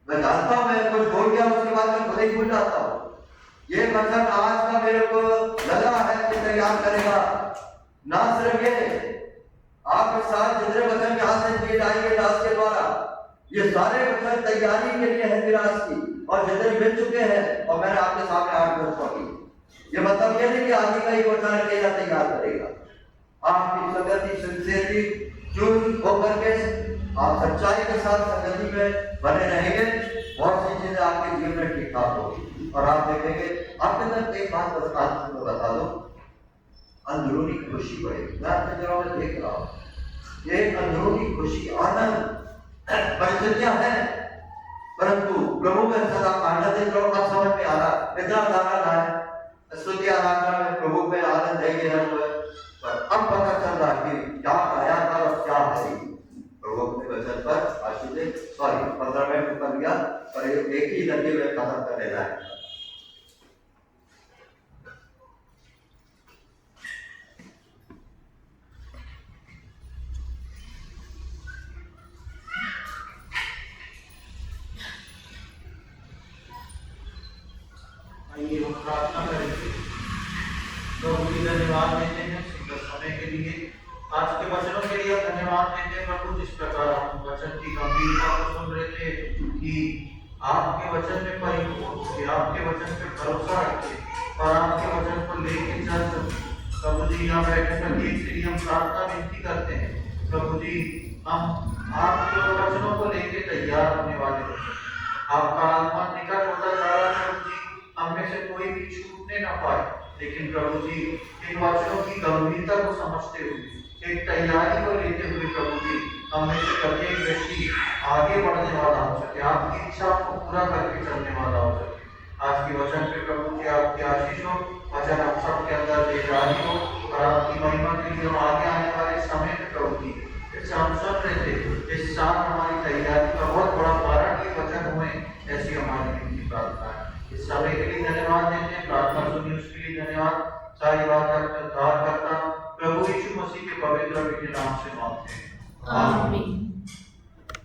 मैं जानता हूं मैं कुछ बोल गया, उसके बाद मैं खुद ही भूल जाता हूं। ये वचन आज का मेरे को लग रहा है कि तैयार करेगा। ना सिर्फ ये, आप इस साल जितने वचन यहाँ से दिए जाएंगे दास के द्वारा, ये सारे वचन तैयारी के लिए है विरास की, और जितने मिल चुके हैं, और मैंने आपके सामने 8 वर्ष पढ़ी। ये मतलब ये नहीं कि आदि का ही वचन अकेला तैयार करेगा। आपकी संगति सिंसियरली चूज होकर के आप सच्चाई के साथ संगति में बने रहेंगे, बहुत सी चीजें आपके जीवन में ठीक ठाक होगी, और आप देखेंगे। आपके अंदर एक बात बता दो, अंदरूनी खुशी बढ़ेगी। मैं आपके दिनों में देख रहा हूँ, ये अंदरूनी खुशी, आनंद, परिस्थितियां हैं, परंतु प्रभु में सदा आनंदित रहो। अब समझ में आ रहा, इतना आनंद है, स्तुति आराधना में प्रभु में आनंद देंगे हम, पर अब पता चल रहा है कि क्या आया था और क्या है। प्रभु के वचन पर आशीष, सॉरी 15 मिनट कर लिया, पर एक ही लगे में खत्म कर लेना है। आइए हम प्रार्थना करेंगे। प्रभु जी धन्यवाद देते हैं सुंदर समय के लिए, आज के वचनों के लिए धन्यवाद देते हैं प्रभु। जिस प्रकार हम वचन की गंभीरता को सुन रहे थे कि आपके वचन में परिपूर्ण होकर आपके वचन पे भरोसा रखे और आपके वचन को लेके चल सके। प्रभु जी यहाँ बैठे प्रत्येक के लिए हम प्रार्थना विनती करते हैं। प्रभु जी हम आपके वचनों को लेके तैयार होने वाले हैं। आपका आगमन निकट होता जा रहा है प्रभु जी, हम में से कोई भी छूटने ना पाए, लेकिन प्रभु जी इन वचनों की गंभीरता को समझते हुए एक तैयारी को लेते हुए प्रभु जी हम में से प्रत्येक व्यक्ति आगे बढ़ने वाला हो सके, आपकी इच्छा को पूरा करके चलने वाला हो सके। आज के वचन पे प्रभु जी आपकी आशीष हो, वचन आप सबके अंदर दे जारी हो और आपकी महिमा के लिए हम आगे आने वाले समय में प्रभु जी जैसे हम सुन रहे थे इस साल